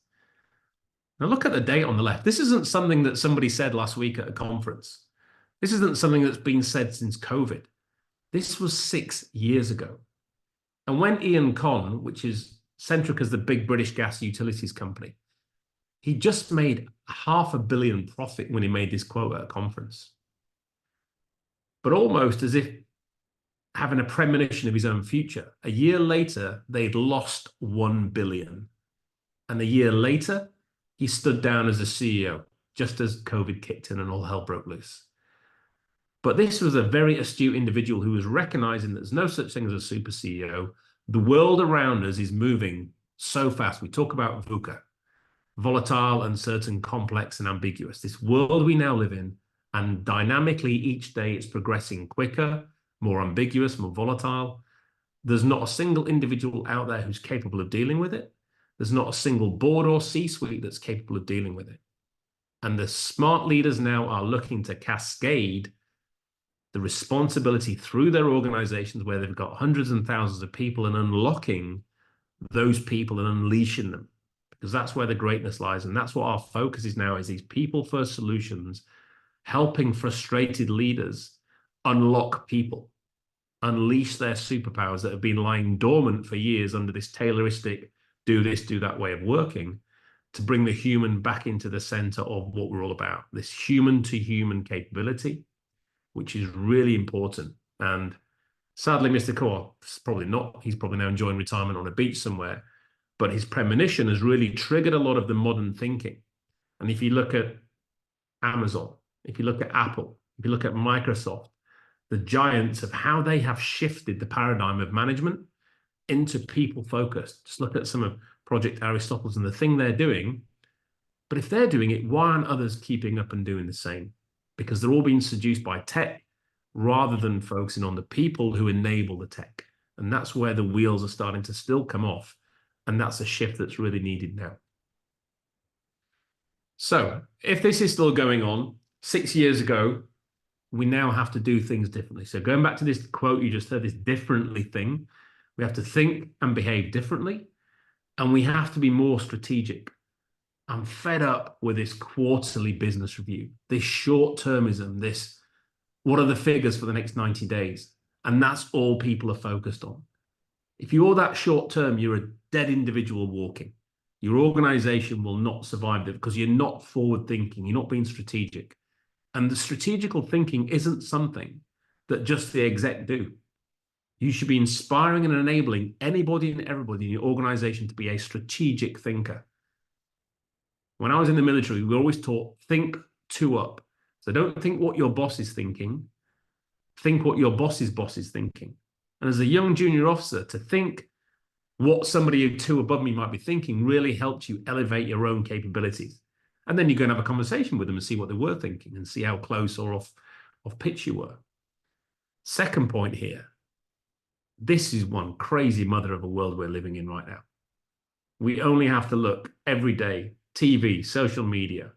Now look at the date on the left. This isn't something that somebody said last week at a conference. This isn't something that's been said since COVID. This was 6 years ago. And when Ian Conn, which is Centrica's the big British gas utilities company, he just made $500 million profit when he made this quote at a conference. But almost as if having a premonition of his own future. A year later, they'd lost $1 billion. And a year later, he stood down as a CEO, just as COVID kicked in and all hell broke loose. But this was a very astute individual who was recognizing that there's no such thing as a super CEO. The world around us is moving so fast. We talk about VUCA. volatile, uncertain, complex, and ambiguous. This world we now live in, and dynamically each day it's progressing quicker, more ambiguous, more volatile. There's not a single individual out there who's capable of dealing with it. There's not a single board or C-suite that's capable of dealing with it. And the smart leaders now are looking to cascade the responsibility through their organizations where they've got hundreds and thousands of people and unlocking those people and unleashing them, because that's where the greatness lies. And that's what our focus is now, is these people-first solutions, helping frustrated leaders unlock people, unleash their superpowers that have been lying dormant for years under this Tayloristic, do this, do that way of working, to bring the human back into the center of what we're all about, this human-to-human capability, which is really important. And sadly, Mr. Kaur, probably not. He's probably now enjoying retirement on a beach somewhere. But his premonition has really triggered a lot of the modern thinking. And if you look at Amazon, if you look at Apple, if you look at Microsoft, the giants of how they have shifted the paradigm of management into people-focused. Just look at some of Project Aristotle's and the thing they're doing. But if they're doing it, why aren't others keeping up and doing the same? Because they're all being seduced by tech rather than focusing on the people who enable the tech. And that's where the wheels are starting to still come off. And that's a shift that's really needed now. So if this is still going on, 6 years ago, we now have to do things differently. So going back to this quote you just heard, this differently thing, we have to think and behave differently, and we have to be more strategic. I'm fed up with this quarterly business review, this short-termism, this, what are the figures for the next 90 days? And that's all people are focused on. If you're that short-term, you're a dead individual walking. Your organization will not survive it because you're not forward-thinking, you're not being strategic. And the strategical thinking isn't something that just the exec do. You should be inspiring and enabling anybody and everybody in your organization to be a strategic thinker. When I was in the military, we were always taught, think two up. So don't think what your boss is thinking, think what your boss's boss is thinking. And as a young junior officer, to think what somebody two above me might be thinking really helps you elevate your own capabilities. And then you go and have a conversation with them and see what they were thinking and see how close or off pitch you were. Second point here, this is one crazy mother of a world we're living in right now. We only have to look every day, TV, social media,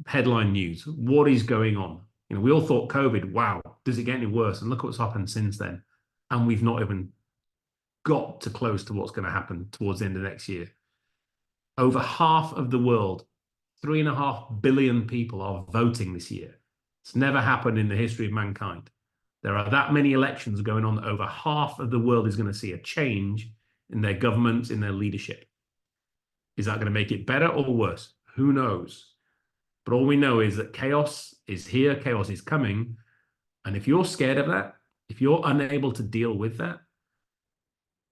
headline news, what is going on? You know, we all thought COVID, wow, does it get any worse? And look what's happened since then. And we've not even got to close to what's going to happen towards the end of next year. Over half of the world, 3.5 billion people are voting this year. It's never happened in the history of mankind. There are that many elections going on that over half of the world is going to see a change in their governments, in their leadership. Is that going to make it better or worse? Who knows? But all we know is that chaos is here, chaos is coming. And if you're scared of that, if you're unable to deal with that,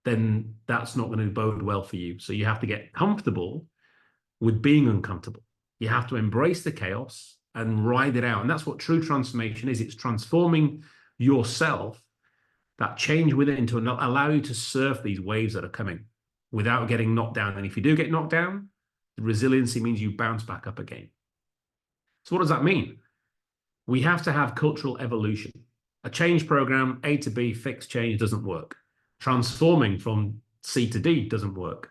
then that's not going to bode well for you. So you have to get comfortable with being uncomfortable. You have to embrace the chaos and ride it out. And that's what true transformation is. It's transforming yourself, that change within, to allow you to surf these waves that are coming without getting knocked down. And if you do get knocked down, the resiliency means you bounce back up again. So what does that mean? We have to have cultural evolution. A change program, A to B, fixed change doesn't work. Transforming from C to D doesn't work.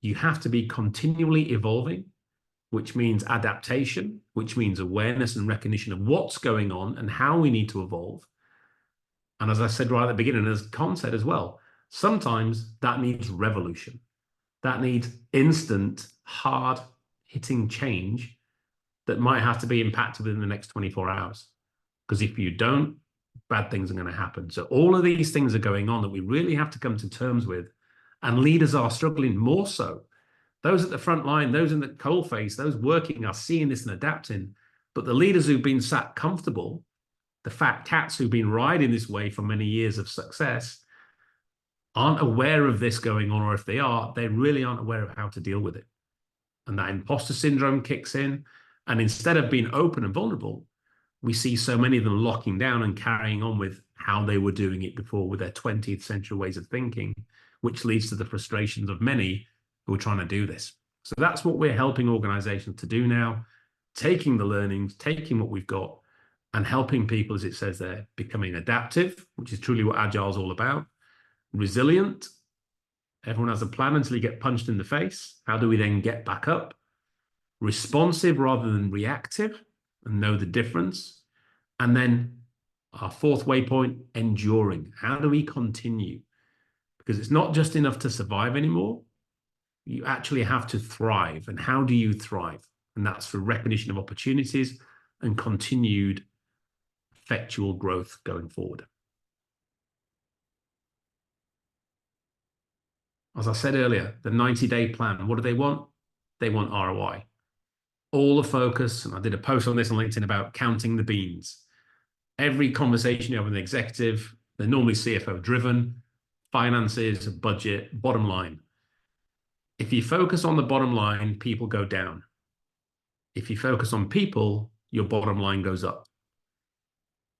You have to be continually evolving, which means adaptation, which means awareness and recognition of what's going on and how we need to evolve. And as I said right at the beginning, as Con said as well, sometimes that needs revolution. That needs instant, hard-hitting change that might have to be impacted within the next 24 hours. Because if you don't, bad things are going to happen. So all of these things are going on that we really have to come to terms with. And leaders are struggling more so. Those at the front line, those in the coalface, those working are seeing this and adapting. But the leaders who've been sat comfortable, the fat cats who've been riding this wave for many years of success, aren't aware of this going on, or if they are, they really aren't aware of how to deal with it. And that imposter syndrome kicks in. And instead of being open and vulnerable, we see so many of them locking down and carrying on with how they were doing it before with their 20th century ways of thinking, which leads to the frustrations of many who are trying to do this. So that's what we're helping organizations to do now, taking the learnings, taking what we've got, and helping people, as it says there, becoming adaptive, which is truly what Agile is all about, resilient. Everyone has a plan until you get punched in the face. How do we then get back up? Responsive rather than reactive, and know the difference. And then our fourth waypoint, enduring. How do we continue? Because it's not just enough to survive anymore. You actually have to thrive. And how do you thrive? And that's through recognition of opportunities and continued effectual growth going forward. As I said earlier, the 90-day plan, what do they want? They want ROI. All the focus, and I did a post on this on LinkedIn about counting the beans. Every conversation you have with an executive, they're normally CFO driven, finances, budget, bottom line. If you focus on the bottom line, people go down. If you focus on people, your bottom line goes up.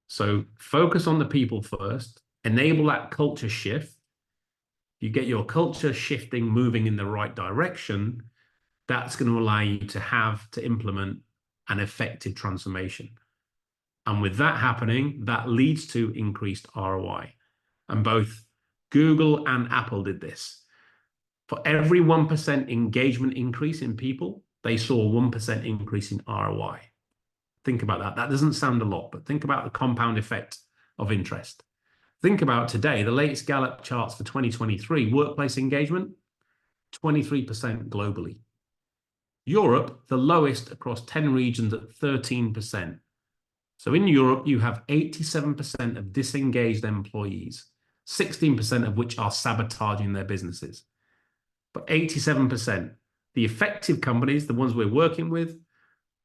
So focus on the people first, enable that culture shift. You get your culture shifting, moving in the right direction, that's going to allow you to implement an effective transformation. And with that happening, that leads to increased ROI. And both Google and Apple did this. For every 1% engagement increase in people, they saw a 1% increase in ROI. Think about that. That doesn't sound a lot, but think about the compound effect of interest. Think about today, the latest Gallup charts for 2023, workplace engagement, 23% globally. Europe, the lowest across 10 regions at 13%. So in Europe, you have 87% of disengaged employees, 16% of which are sabotaging their businesses. But 87%, the effective companies, the ones we're working with,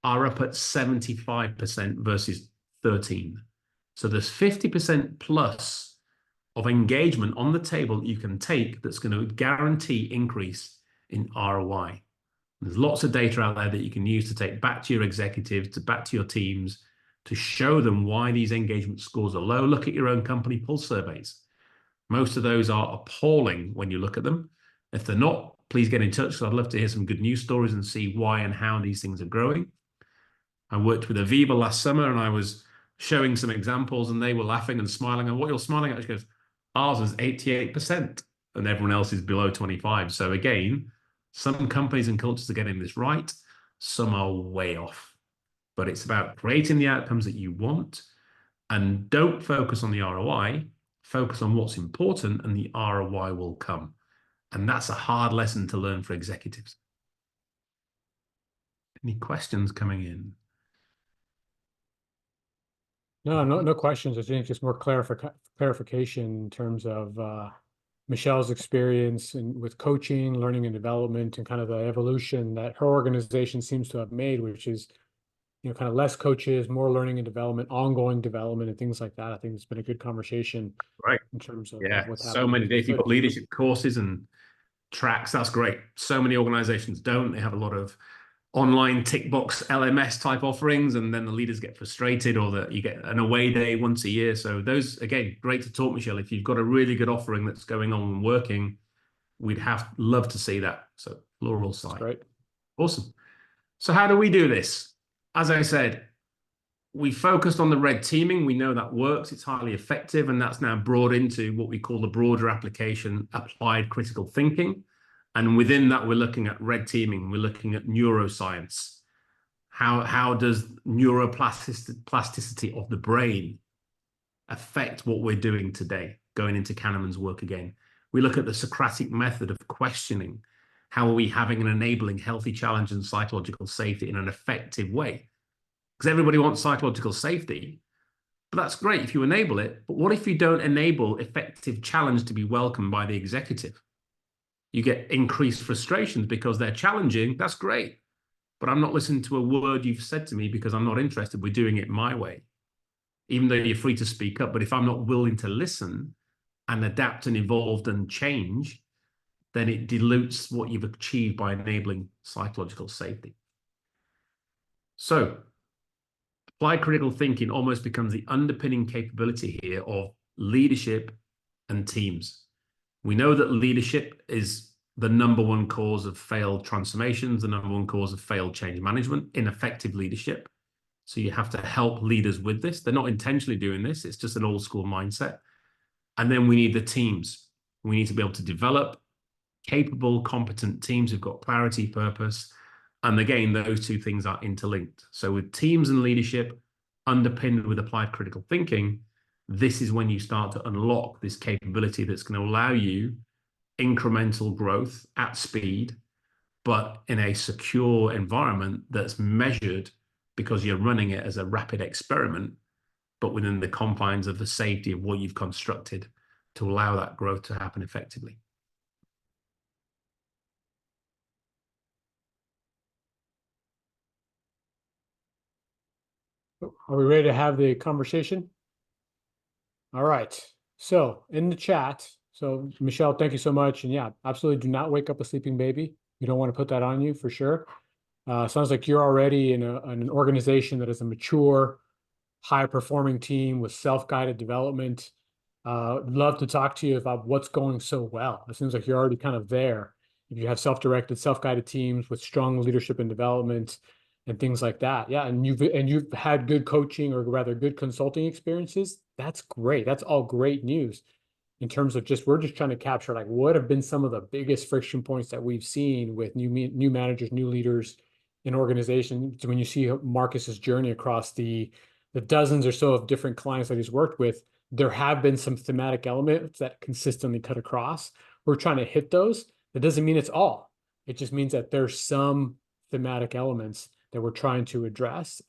are up at 75% versus 13%. So there's 50% plus of engagement on the table you can take that's going to guarantee increase in ROI. There's lots of data out there that you can use to take back to your executives, back to your teams, to show them why these engagement scores are low. Look at your own company pulse surveys. Most of those are appalling when you look at them. If they're not, please get in touch. So I'd love to hear some good news stories and see why and how these things are growing. I worked with Aviva last summer and I was showing some examples and they were laughing and smiling. And what you're smiling at, she goes, ours is 88% and everyone else is below 25. So again, some companies and cultures are getting this right. Some are way off. But it's about creating the outcomes that you want and don't focus on the ROI, focus on what's important and the ROI will come. And that's a hard lesson to learn for executives. Any questions coming in? No questions. I think just more clarification in terms of Michelle's experience with coaching, learning and development, and kind of the evolution that her organization seems to have made, which is, kind of less coaches, more learning and development, ongoing development, and things like that. I think it's been a good conversation, right? In terms of what's so happening. many days. You've got leadership courses and tracks. That's great. So many organizations don't. They have a lot of online tick box LMS type offerings, and then the leaders get frustrated, or that you get an away day once a year. So those, again, great to talk, Michelle. If you've got a really good offering that's going on and working, we'd love to see that. So plural side. Right. Awesome. So how do we do this? As I said, we focused on the red teaming. We know that works. It's highly effective. And that's now brought into what we call the broader application, applied critical thinking. And within that, we're looking at red teaming. We're looking at neuroscience. How does neuroplasticity of the brain affect what we're doing today, going into Kahneman's work again? We look at the Socratic method of questioning. How are we having and enabling healthy challenge and psychological safety in an effective way? Because everybody wants psychological safety, but that's great if you enable it. But what if you don't enable effective challenge to be welcomed by the executive? You get increased frustrations because they're challenging. That's great. But I'm not listening to a word you've said to me because I'm not interested. We're doing it my way. Even though you're free to speak up, but if I'm not willing to listen and adapt and evolve and change, then it dilutes what you've achieved by enabling psychological safety. So applied critical thinking almost becomes the underpinning capability here of leadership and teams. We know that leadership is the number one cause of failed transformations, the number one cause of failed change management, ineffective leadership. So you have to help leaders with this. They're not intentionally doing this. It's just an old school mindset. And then we need the teams. We need to be able to develop capable, competent teams who've got clarity, purpose. And again, those two things are interlinked. So with teams and leadership underpinned with applied critical thinking, this is when you start to unlock this capability that's going to allow you incremental growth at speed, but in a secure environment that's measured because you're running it as a rapid experiment, but within the confines of the safety of what you've constructed to allow that growth to happen effectively. Are we ready to have the conversation? All right. So in the chat, so Michelle, thank you so much. And yeah, absolutely do not wake up a sleeping baby. You don't want to put that on you for sure. Sounds like you're already in an organization that is a mature, high-performing team with self-guided development. Love to talk to you about what's going so well. It seems like you're already kind of there. If you have self-directed, self-guided teams with strong leadership and development and things like that. Yeah, and you've had good coaching, or rather good consulting experiences. That's great. That's all great news in terms of we're just trying to capture like what have been some of the biggest friction points that we've seen with new managers, new leaders in organizations. When you see Marcus's journey across the dozens or so of different clients that he's worked with, there have been some thematic elements that consistently cut across. We're trying to hit those. That doesn't mean it's all. It just means that there's some thematic elements that we're trying to address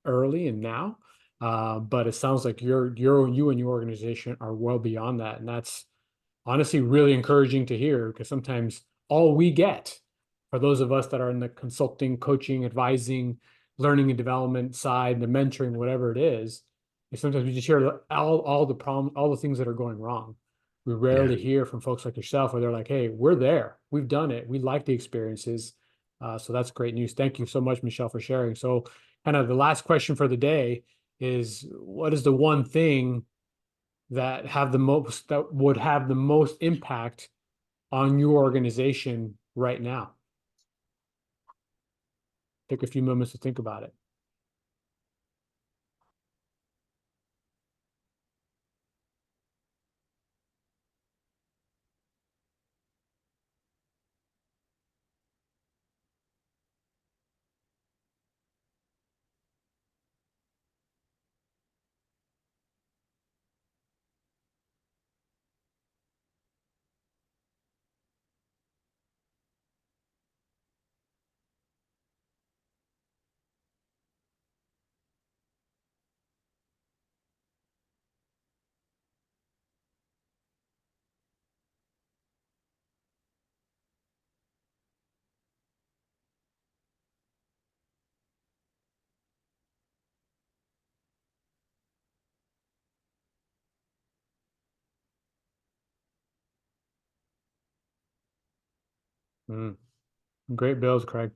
early and now. But it sounds like you and your organization are well beyond that. And that's honestly really encouraging to hear, because sometimes all we get for those of us that are in the consulting, coaching, advising, learning and development side, the mentoring, whatever it is sometimes we just hear all the problems, all the things that are going wrong. We rarely hear from folks like yourself where they're like, hey, we're there. We've done it. We like the experiences. So that's great news. Thank you so much, Michelle, for sharing. So kind of the last question for the day is, what is the one thing that would have the most impact on your organization right now? Take a few moments to think about it. Great bills, Craig.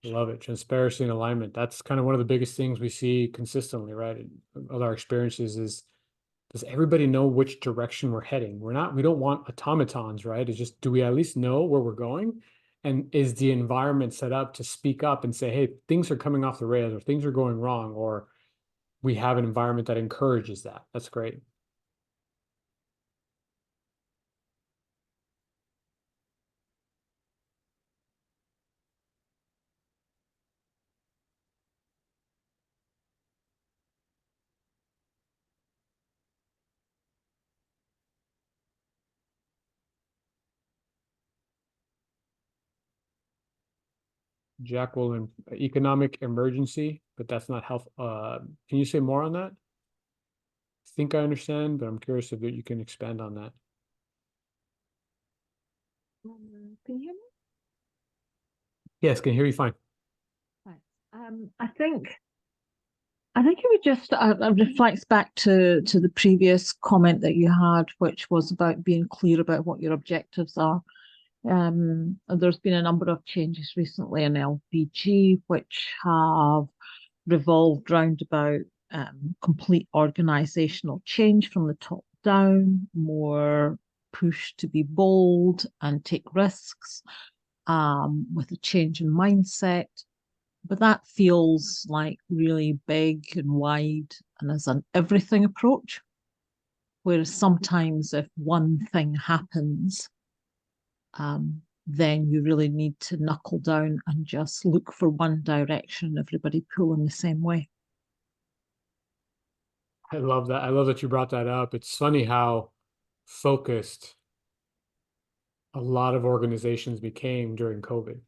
Love it. Transparency and alignment. That's kind of one of the biggest things we see consistently, right? With our experiences is, does everybody know which direction we're heading? We don't want automatons, right? It's just, do we at least know where we're going? And is the environment set up to speak up and say, hey, things are coming off the rails, or things are going wrong, or we have an environment that encourages that? That's great. Jacqueline, economic emergency, but that's not health. Can you say more on that? I think I understand, but I'm curious if you can expand on that. Can you hear me? Yes, can hear you fine. Right. I think it would just reflects back to the previous comment that you had, which was about being clear about what your objectives are. There's been a number of changes recently in LPG, which have revolved round about complete organizational change from the top down, more push to be bold and take risks, with a change in mindset. But that feels like really big and wide and as an everything approach. Whereas sometimes if one thing happens, then you really need to knuckle down and just look for one direction, everybody pull in the same way. I love that. I love that you brought that up. It's funny how focused a lot of organizations became during COVID.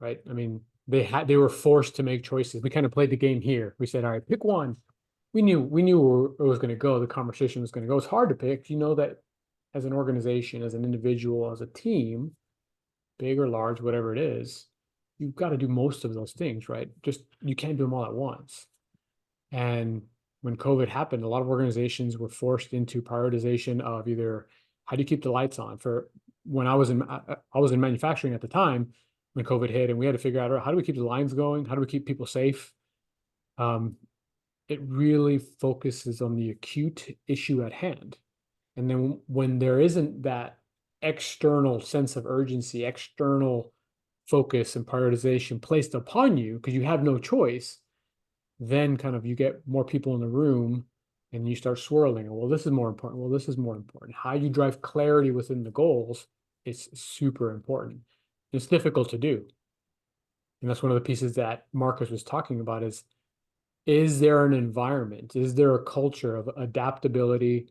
Right? I mean, they were forced to make choices. We kind of played the game here. We said, all right, pick one. We knew where it was going to go. The conversation was going to go. It's hard to pick. You know that as an organization, as an individual, as a team, big or large, whatever it is, you've got to do most of those things, right? Just you can't do them all at once. And when COVID happened, a lot of organizations were forced into prioritization of either how do you keep the lights on. For when I was in manufacturing at the time when COVID hit, and we had to figure out how do we keep the lines going, how do we keep people safe. It really focuses on the acute issue at hand. And then when there isn't that external sense of urgency, external focus and prioritization placed upon you because you have no choice, then kind of you get more people in the room and you start swirling. Well, this is more important. Well, this is more important. How you drive clarity within the goals is super important. It's difficult to do. And that's one of the pieces that Marcus was talking about is there an environment? Is there a culture of adaptability,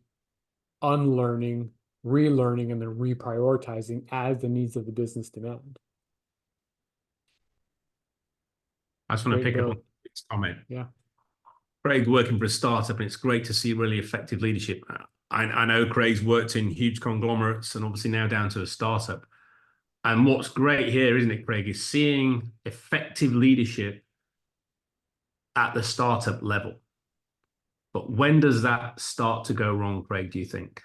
unlearning, relearning, and then reprioritizing as the needs of the business demand? I just want to pick up on this comment. Yeah. Craig working for a startup, and it's great to see really effective leadership. I know Craig's worked in huge conglomerates and obviously now down to a startup. And what's great here, isn't it, Craig, is seeing effective leadership at the startup level. But when does that start to go wrong, Craig, do you think?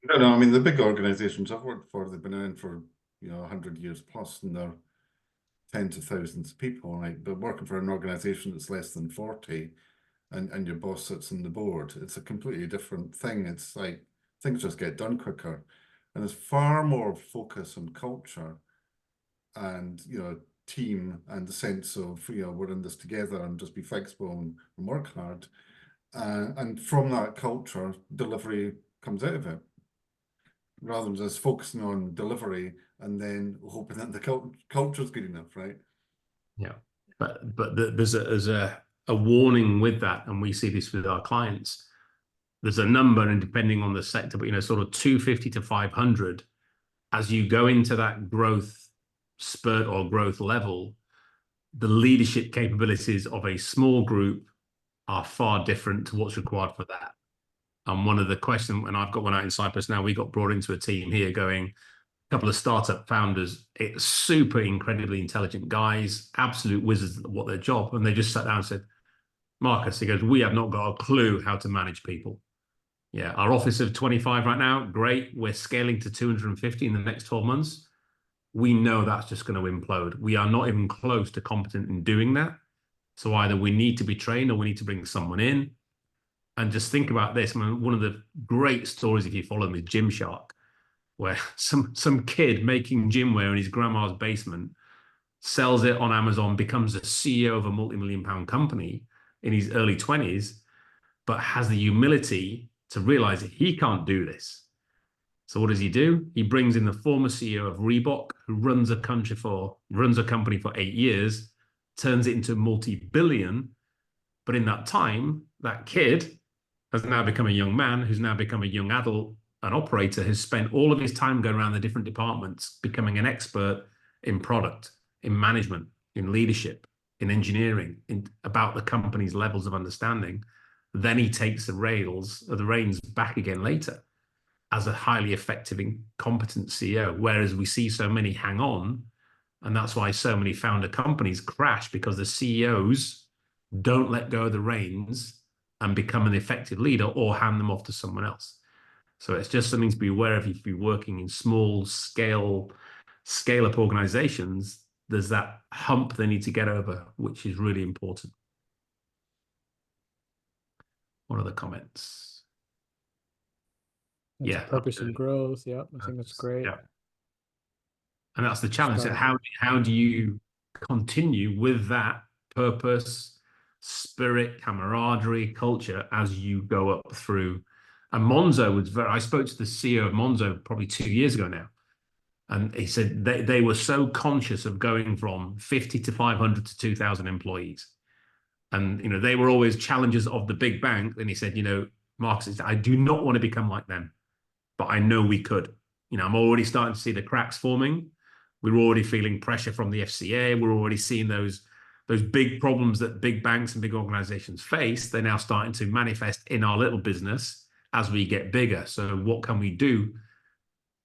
No, I mean, the big organizations I've worked for, they've been around for, 100 years plus, and they're tens of thousands of people, right? But working for an organization that's less than 40 and your boss sits on the board, it's a completely different thing. It's like things just get done quicker. And there's far more focus on culture and, team and the sense of, we're in this together and just be flexible and work hard. And from that culture, delivery comes out of it, rather than just focusing on delivery and then hoping that the culture is good enough, right? Yeah, but there's a warning with that, and we see this with our clients. There's a number, and depending on the sector, but sort of 250 to 500, as you go into that growth spurt or growth level, the leadership capabilities of a small group are far different to what's required for that. And one of the questions, and I've got one out in Cyprus now, we got brought into a team here going, a couple of startup founders, it's super incredibly intelligent guys, absolute wizards at what their job. And they just sat down and said, Marcus, he goes, we have not got a clue how to manage people. Yeah, our office of 25 right now, great. We're scaling to 250 in the next 12 months. We know that's just going to implode. We are not even close to competent in doing that. So either we need to be trained or we need to bring someone in. And just think about this. I mean, one of the great stories, if you follow them, is Gymshark, where some kid making gymwear in his grandma's basement sells it on Amazon, becomes a CEO of a multi-million-pound company in his early 20s, but has the humility to realize that he can't do this. So what does he do? He brings in the former CEO of Reebok, who runs a company for 8 years, turns it into multi-billion. But in that time, that kid has now become a young man, who's now become a young adult, an operator, who's spent all of his time going around the different departments, becoming an expert in product, in management, in leadership, in engineering, about the company's levels of understanding. Then he takes the reins back again later as a highly effective and competent CEO, whereas we see so many hang on, and that's why so many founder companies crash, because the CEOs don't let go of the reins and become an effective leader or hand them off to someone else. So it's just something to be aware of if you're working in small scale up organizations. there's that hump they need to get over, which is really important. What are the comments? That's Yeah, purpose and absolutely. growth. Yeah, I think that's great. Yeah. And that's the challenge. So Start. how do you continue with that purpose, spirit, camaraderie, culture as you go up through? And Monzo was I spoke to the CEO of Monzo probably 2 years ago now. And he said they were so conscious of going from 50 to 500 to 2,000 employees. And, you know, they were always challengers of the big bank. And he said, you know, Marcus, I do not want to become like them, but I know we could. You know, I'm already starting to see the cracks forming. We're already feeling pressure from the FCA. We're already seeing those big problems that big banks and big organizations face. They're now starting to manifest in our little business as we get bigger. So what can we do?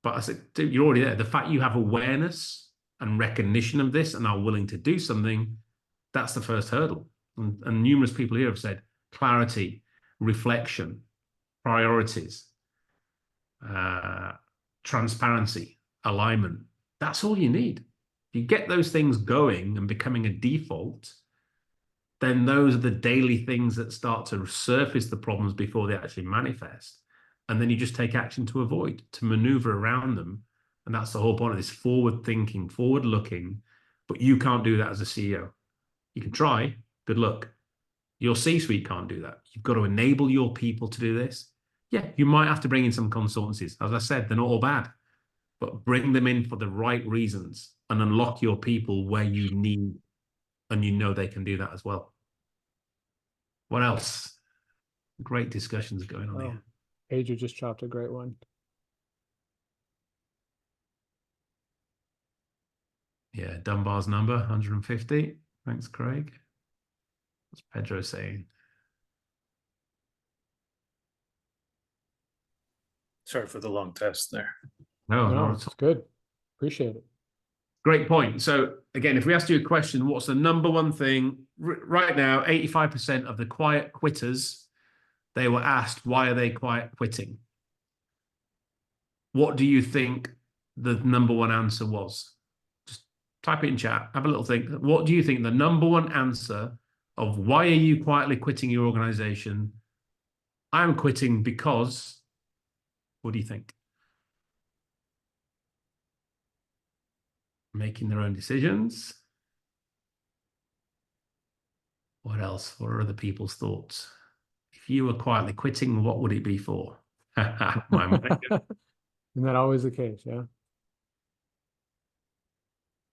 But I said, dude, you're already there. The fact you have awareness and recognition of this and are willing to do something, that's the first hurdle. And numerous people here have said clarity, reflection, priorities, transparency, alignment. That's all you need. If you get those things going and becoming a default, then those are the daily things that start to surface the problems before they actually manifest. And then you just take action to avoid, to maneuver around them. And that's the whole point of this forward thinking, forward looking. But you can't do that as a CEO. You can try, good luck. Your C-suite can't do that. You've got to enable your people to do this. Yeah, you might have to bring in some consultancies. As I said, they're not all bad, but bring them in for the right reasons and unlock your people where you need, and you know they can do that as well. What else? Great discussions going on here. Pedro just chopped a great one. Yeah, Dunbar's number, 150. Thanks, Craig. What's Pedro saying? Sorry for the long test there. No, it's good. Appreciate it. Great point. So again, if we asked you a question, what's the number one thing right now? 85% of the quiet quitters, they were asked, why are they quiet quitting? What do you think the number one answer was? Just type it in chat. Have a little think. What do you think the number one answer of why are you quietly quitting your organization? I'm quitting because, what do you think? Making their own decisions. What else? What are other people's thoughts? If you were quietly quitting, what would it be for? Isn't that always the case? Yeah.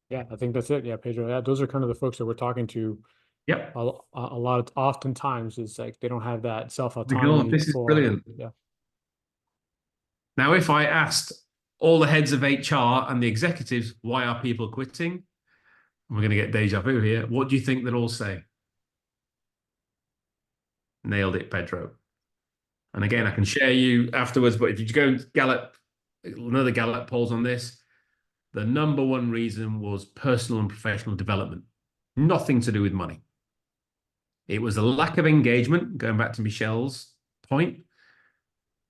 Yeah, I think that's it. Yeah, Pedro. Yeah, those are kind of the folks that we're talking to. Yep. A lot of oftentimes it's like they don't have that self-autonomy. This is brilliant. Yeah. Now, if I asked all the heads of HR and the executives, why are people quitting? We're going to get deja vu here. What do you think they'll all say? Nailed it, Pedro. And again, I can share you afterwards, but if you go and Gallup, another Gallup polls on this, the number one reason was personal and professional development. Nothing to do with money. It was a lack of engagement, going back to Michelle's point,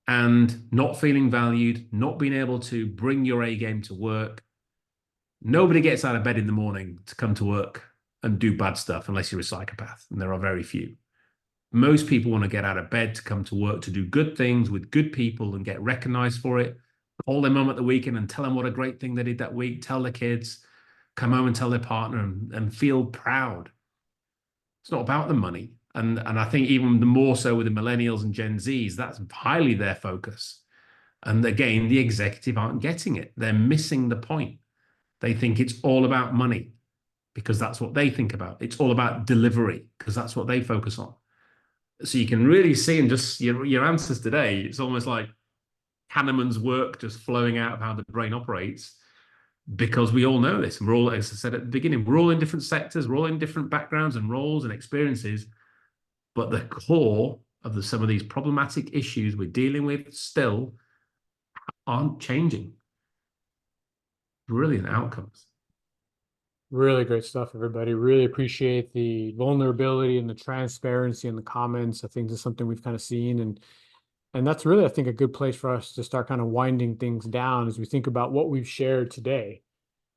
and not feeling valued, not being able to bring your A game to work. Nobody gets out of bed in the morning to come to work and do bad stuff unless you're a psychopath, and there are very few. Most people want to get out of bed to come to work to do good things with good people and get recognized for it. Call their mum at the weekend and tell them what a great thing they did that week. Tell their kids, come home and tell their partner and feel proud. It's not about the money. And I think even the more so with the millennials and Gen Zs, that's highly their focus. And again, the executive aren't getting it. They're missing the point. They think it's all about money because that's what they think about. It's all about delivery because that's what they focus on. So you can really see in just your answers today, it's almost like Kahneman's work just flowing out of how the brain operates, because we all know this. And we're all, as I said at the beginning, we're all in different sectors, we're all in different backgrounds and roles and experiences. But the core of some of these problematic issues we're dealing with still aren't changing. Brilliant outcomes. Really great stuff, everybody. Really appreciate the vulnerability and the transparency in the comments. I think that's something we've kind of seen. And that's really, I think, a good place for us to start kind of winding things down as we think about what we've shared today.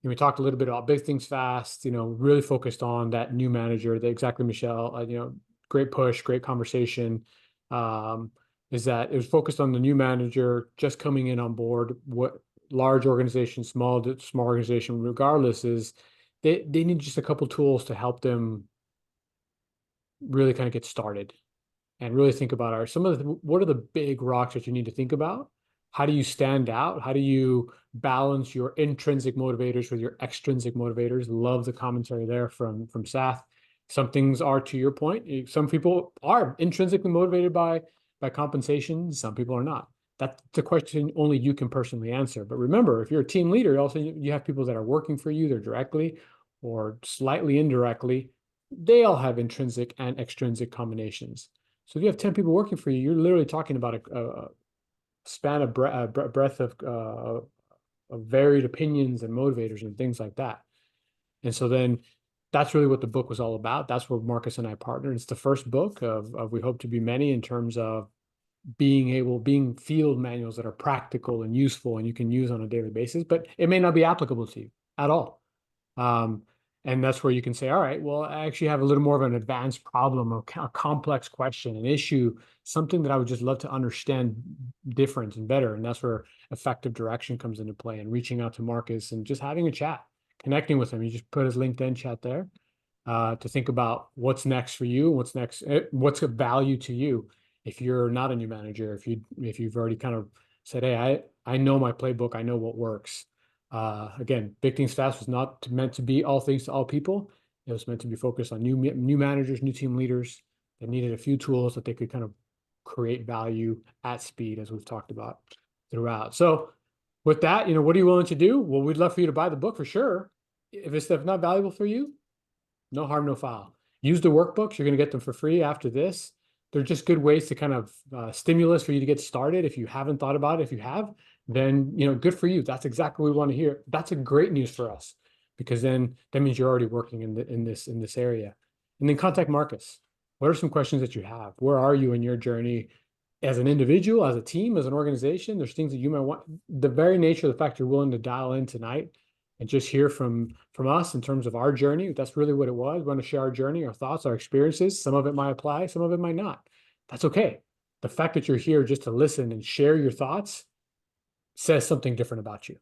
we talked a little bit about big things fast, really focused on that new manager, exactly, Michelle, great push, great conversation. Is that it was focused on the new manager just coming in on board. What large organization, small organization, regardless, is they need just a couple tools to help them really kind of get started and really think about what are the big rocks that you need to think about? How do you stand out? How do you balance your intrinsic motivators with your extrinsic motivators? Love the commentary there from Sath. Some things are, to your point, some people are intrinsically motivated by compensation. Some people are not. That's the question only you can personally answer. But remember, if you're a team leader, also you have people that are working for you, either directly or slightly indirectly. They all have intrinsic and extrinsic combinations. So if you have 10 people working for you, you're literally talking about a span of breadth of varied opinions and motivators and things like that. And so then that's really what the book was all about. That's where Marcus and I partnered. It's the first book of we hope to be many, in terms of being field manuals that are practical and useful and you can use on a daily basis, but it may not be applicable to you at all. And that's where you can say, all right, well, I actually have a little more of an advanced problem, a complex question, an issue, something that I would just love to understand different and better. And that's where effective direction comes into play, and reaching out to Marcus and just having a chat, connecting with him. You just put his LinkedIn chat there to think about what's next for you, what's next, what's of value to you. If you're not a new manager, if you've already kind of said, hey, I know my playbook, I know what works. Again, Big Things Fast was not meant to be all things to all people. It was meant to be focused on new managers, new team leaders that needed a few tools that they could kind of create value at speed, as we've talked about throughout. So with that, what are you willing to do? Well, we'd love for you to buy the book for sure. If it's not valuable for you, no harm, no foul. Use the workbooks. You're going to get them for free after this. They're just good ways to kind of stimulus for you to get started. If you haven't thought about it, if you have, then good for you. That's exactly what we want to hear. That's a great news for us, because then that means you're already working in this area. And then contact Marcus. What are some questions that you have? Where are you in your journey as an individual, as a team, as an organization? There's things that you might want. The very nature of the fact you're willing to dial in tonight and just hear from us in terms of our journey. That's really what it was. We want to share our journey, our thoughts, our experiences. Some of it might apply, some of it might not. That's okay. The fact that you're here just to listen and share your thoughts says something different about you.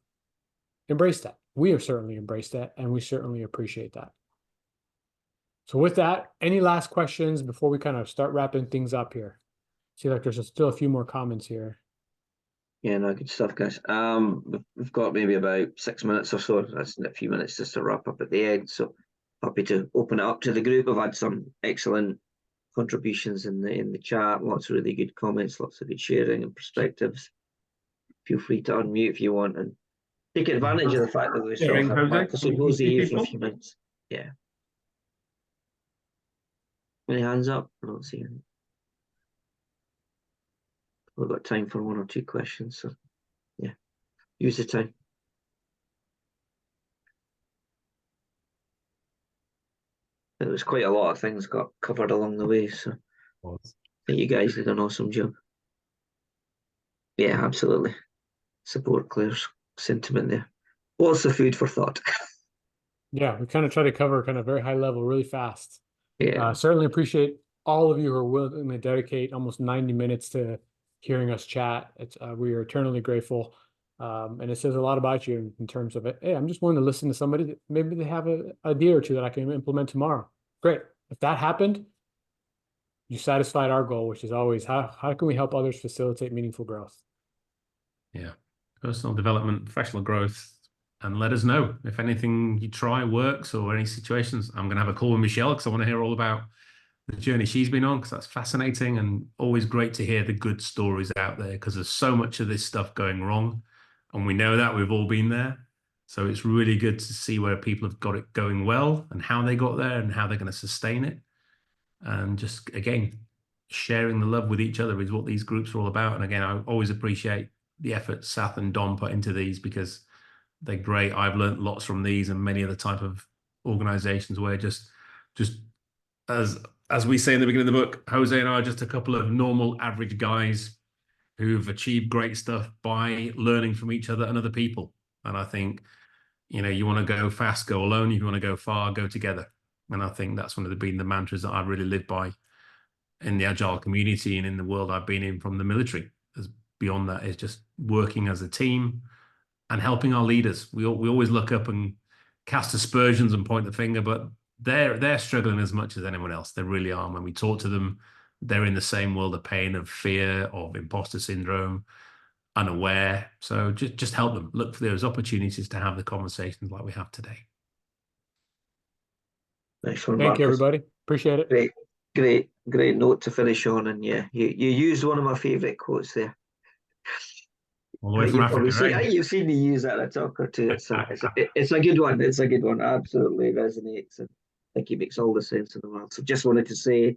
Embrace that. We have certainly embraced that, and we certainly appreciate that. So with that, any last questions before we kind of start wrapping things up here? See, like there's still a few more comments here. Yeah, no, good stuff, guys. We've got maybe about 6 minutes or so. That's a few minutes just to wrap up at the end. So happy to open it up to the group. I've had some excellent contributions in the chat. Lots of really good comments. Lots of good sharing and perspectives. Feel free to unmute if you want and take advantage of the fact that we still have Marcus and Jose here for a few minutes. Yeah. Any hands up? I don't see any. We've got time for one or two questions, so yeah, use the time. It was quite a lot of things got covered along the way, so I think you guys did an awesome job. Yeah, absolutely. Support Claire's sentiment there. Lots of food for thought. Yeah, we kind of try to cover kind of very high level really fast. Yeah. Certainly appreciate all of you who are willing to dedicate almost 90 minutes to hearing us chat. We are eternally grateful. And it says a lot about you in terms of it. Hey, I'm just willing to listen to somebody that maybe they have an idea or two that I can implement tomorrow. Great. If that happened, you satisfied our goal, which is always how can we help others facilitate meaningful growth? Yeah. Personal development, professional growth, and let us know if anything you try works or any situations. I'm going to have a call with Michelle because I want to hear all about the journey she's been on, because that's fascinating and always great to hear the good stories out there, because there's so much of this stuff going wrong. And we know that we've all been there. So it's really good to see where people have got it going well and how they got there and how they're going to sustain it. And just, again, sharing the love with each other is what these groups are all about. And again, I always appreciate the effort Sath and Don put into these, because they're great. I've learned lots from these and many other type of organizations where just as we say in the beginning of the book, Jose and I are just a couple of normal, average guys who've achieved great stuff by learning from each other and other people. And I think, You know, you want to go fast, go alone. You want to go far, go together. And I think that's one of the mantras that I've really lived by in the Agile community and in the world I've been in from the military. As beyond that is just working as a team and helping our leaders. We always look up and cast aspersions and point the finger, but they're struggling as much as anyone else. They really are. When we talk to them, they're in the same world of pain, of fear, of imposter syndrome, unaware. So just help them. Look for those opportunities to have the conversations like we have today. Excellent, Thank you, Marcus. everybody. Appreciate it. Great note to finish on. And yeah, you used one of my favourite quotes there. All the way from Africa, I right? think you've seen me use that in a talk or two. It's a good one. It's a good one. Absolutely resonates. And I think it makes all the sense in the world. So just wanted to say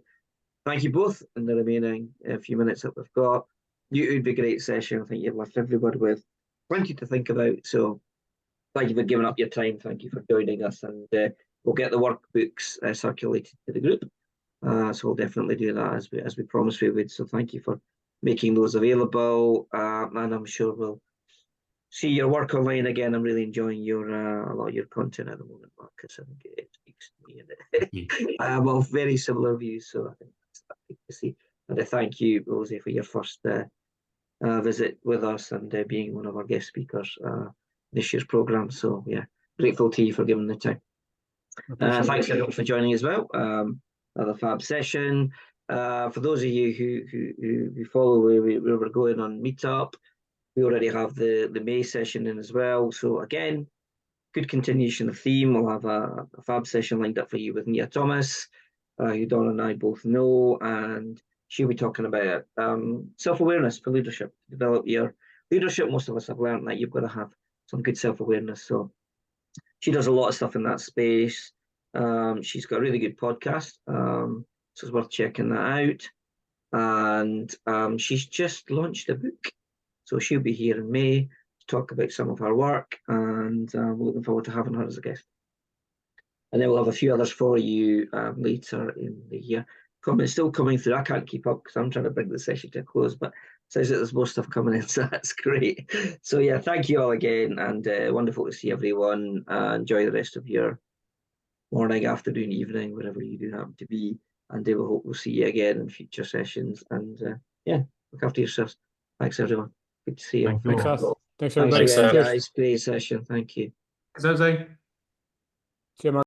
thank you both in the remaining few minutes that we've got. It would be a great session. I think you've left everybody with plenty to think about. So thank you for giving up your time. Thank you for joining us. And we'll get the workbooks circulated to the group. So we'll definitely do that as we promised we would. So thank you for making those available. And I'm sure we'll see your work online again. I'm really enjoying a lot of your content at the moment, Marcus. I think it speaks to me. And I have all very similar views, so I think that's good to see. And I thank you, Rosie, for your first visit with us and being one of our guest speakers this year's programme. So yeah, grateful to you for giving the time. Thanks everyone for joining as well. Another fab session. For those of you who follow where we're going on Meetup, we already have the May session in as well. So again, good continuation of theme. We'll have a fab session lined up for you with Nia Thomas, who Donna and I both know, and she'll be talking about self-awareness for leadership. Develop your leadership. Most of us have learned that you've got to have some good self-awareness. So she does a lot of stuff in that space. She's got a really good podcast, so it's worth checking that out. And she's just launched a book, so she'll be here in May to talk about some of her work, and we're looking forward to having her as a guest. And then we'll have a few others for you later in the year. Comments still coming through. I can't keep up because I'm trying to bring the session to a close, but it says that there's more stuff coming in, so that's great. So yeah, thank you all again, and wonderful to see everyone. Enjoy the rest of your morning, afternoon, evening, wherever you do happen to be. And we hope we'll see you again in future sessions. And yeah, look after yourselves. Thanks, everyone. Good to see you. Thanks, everybody. Thanks again, Cheers. guys. Great session. Thank you. Jose. See you, Mark.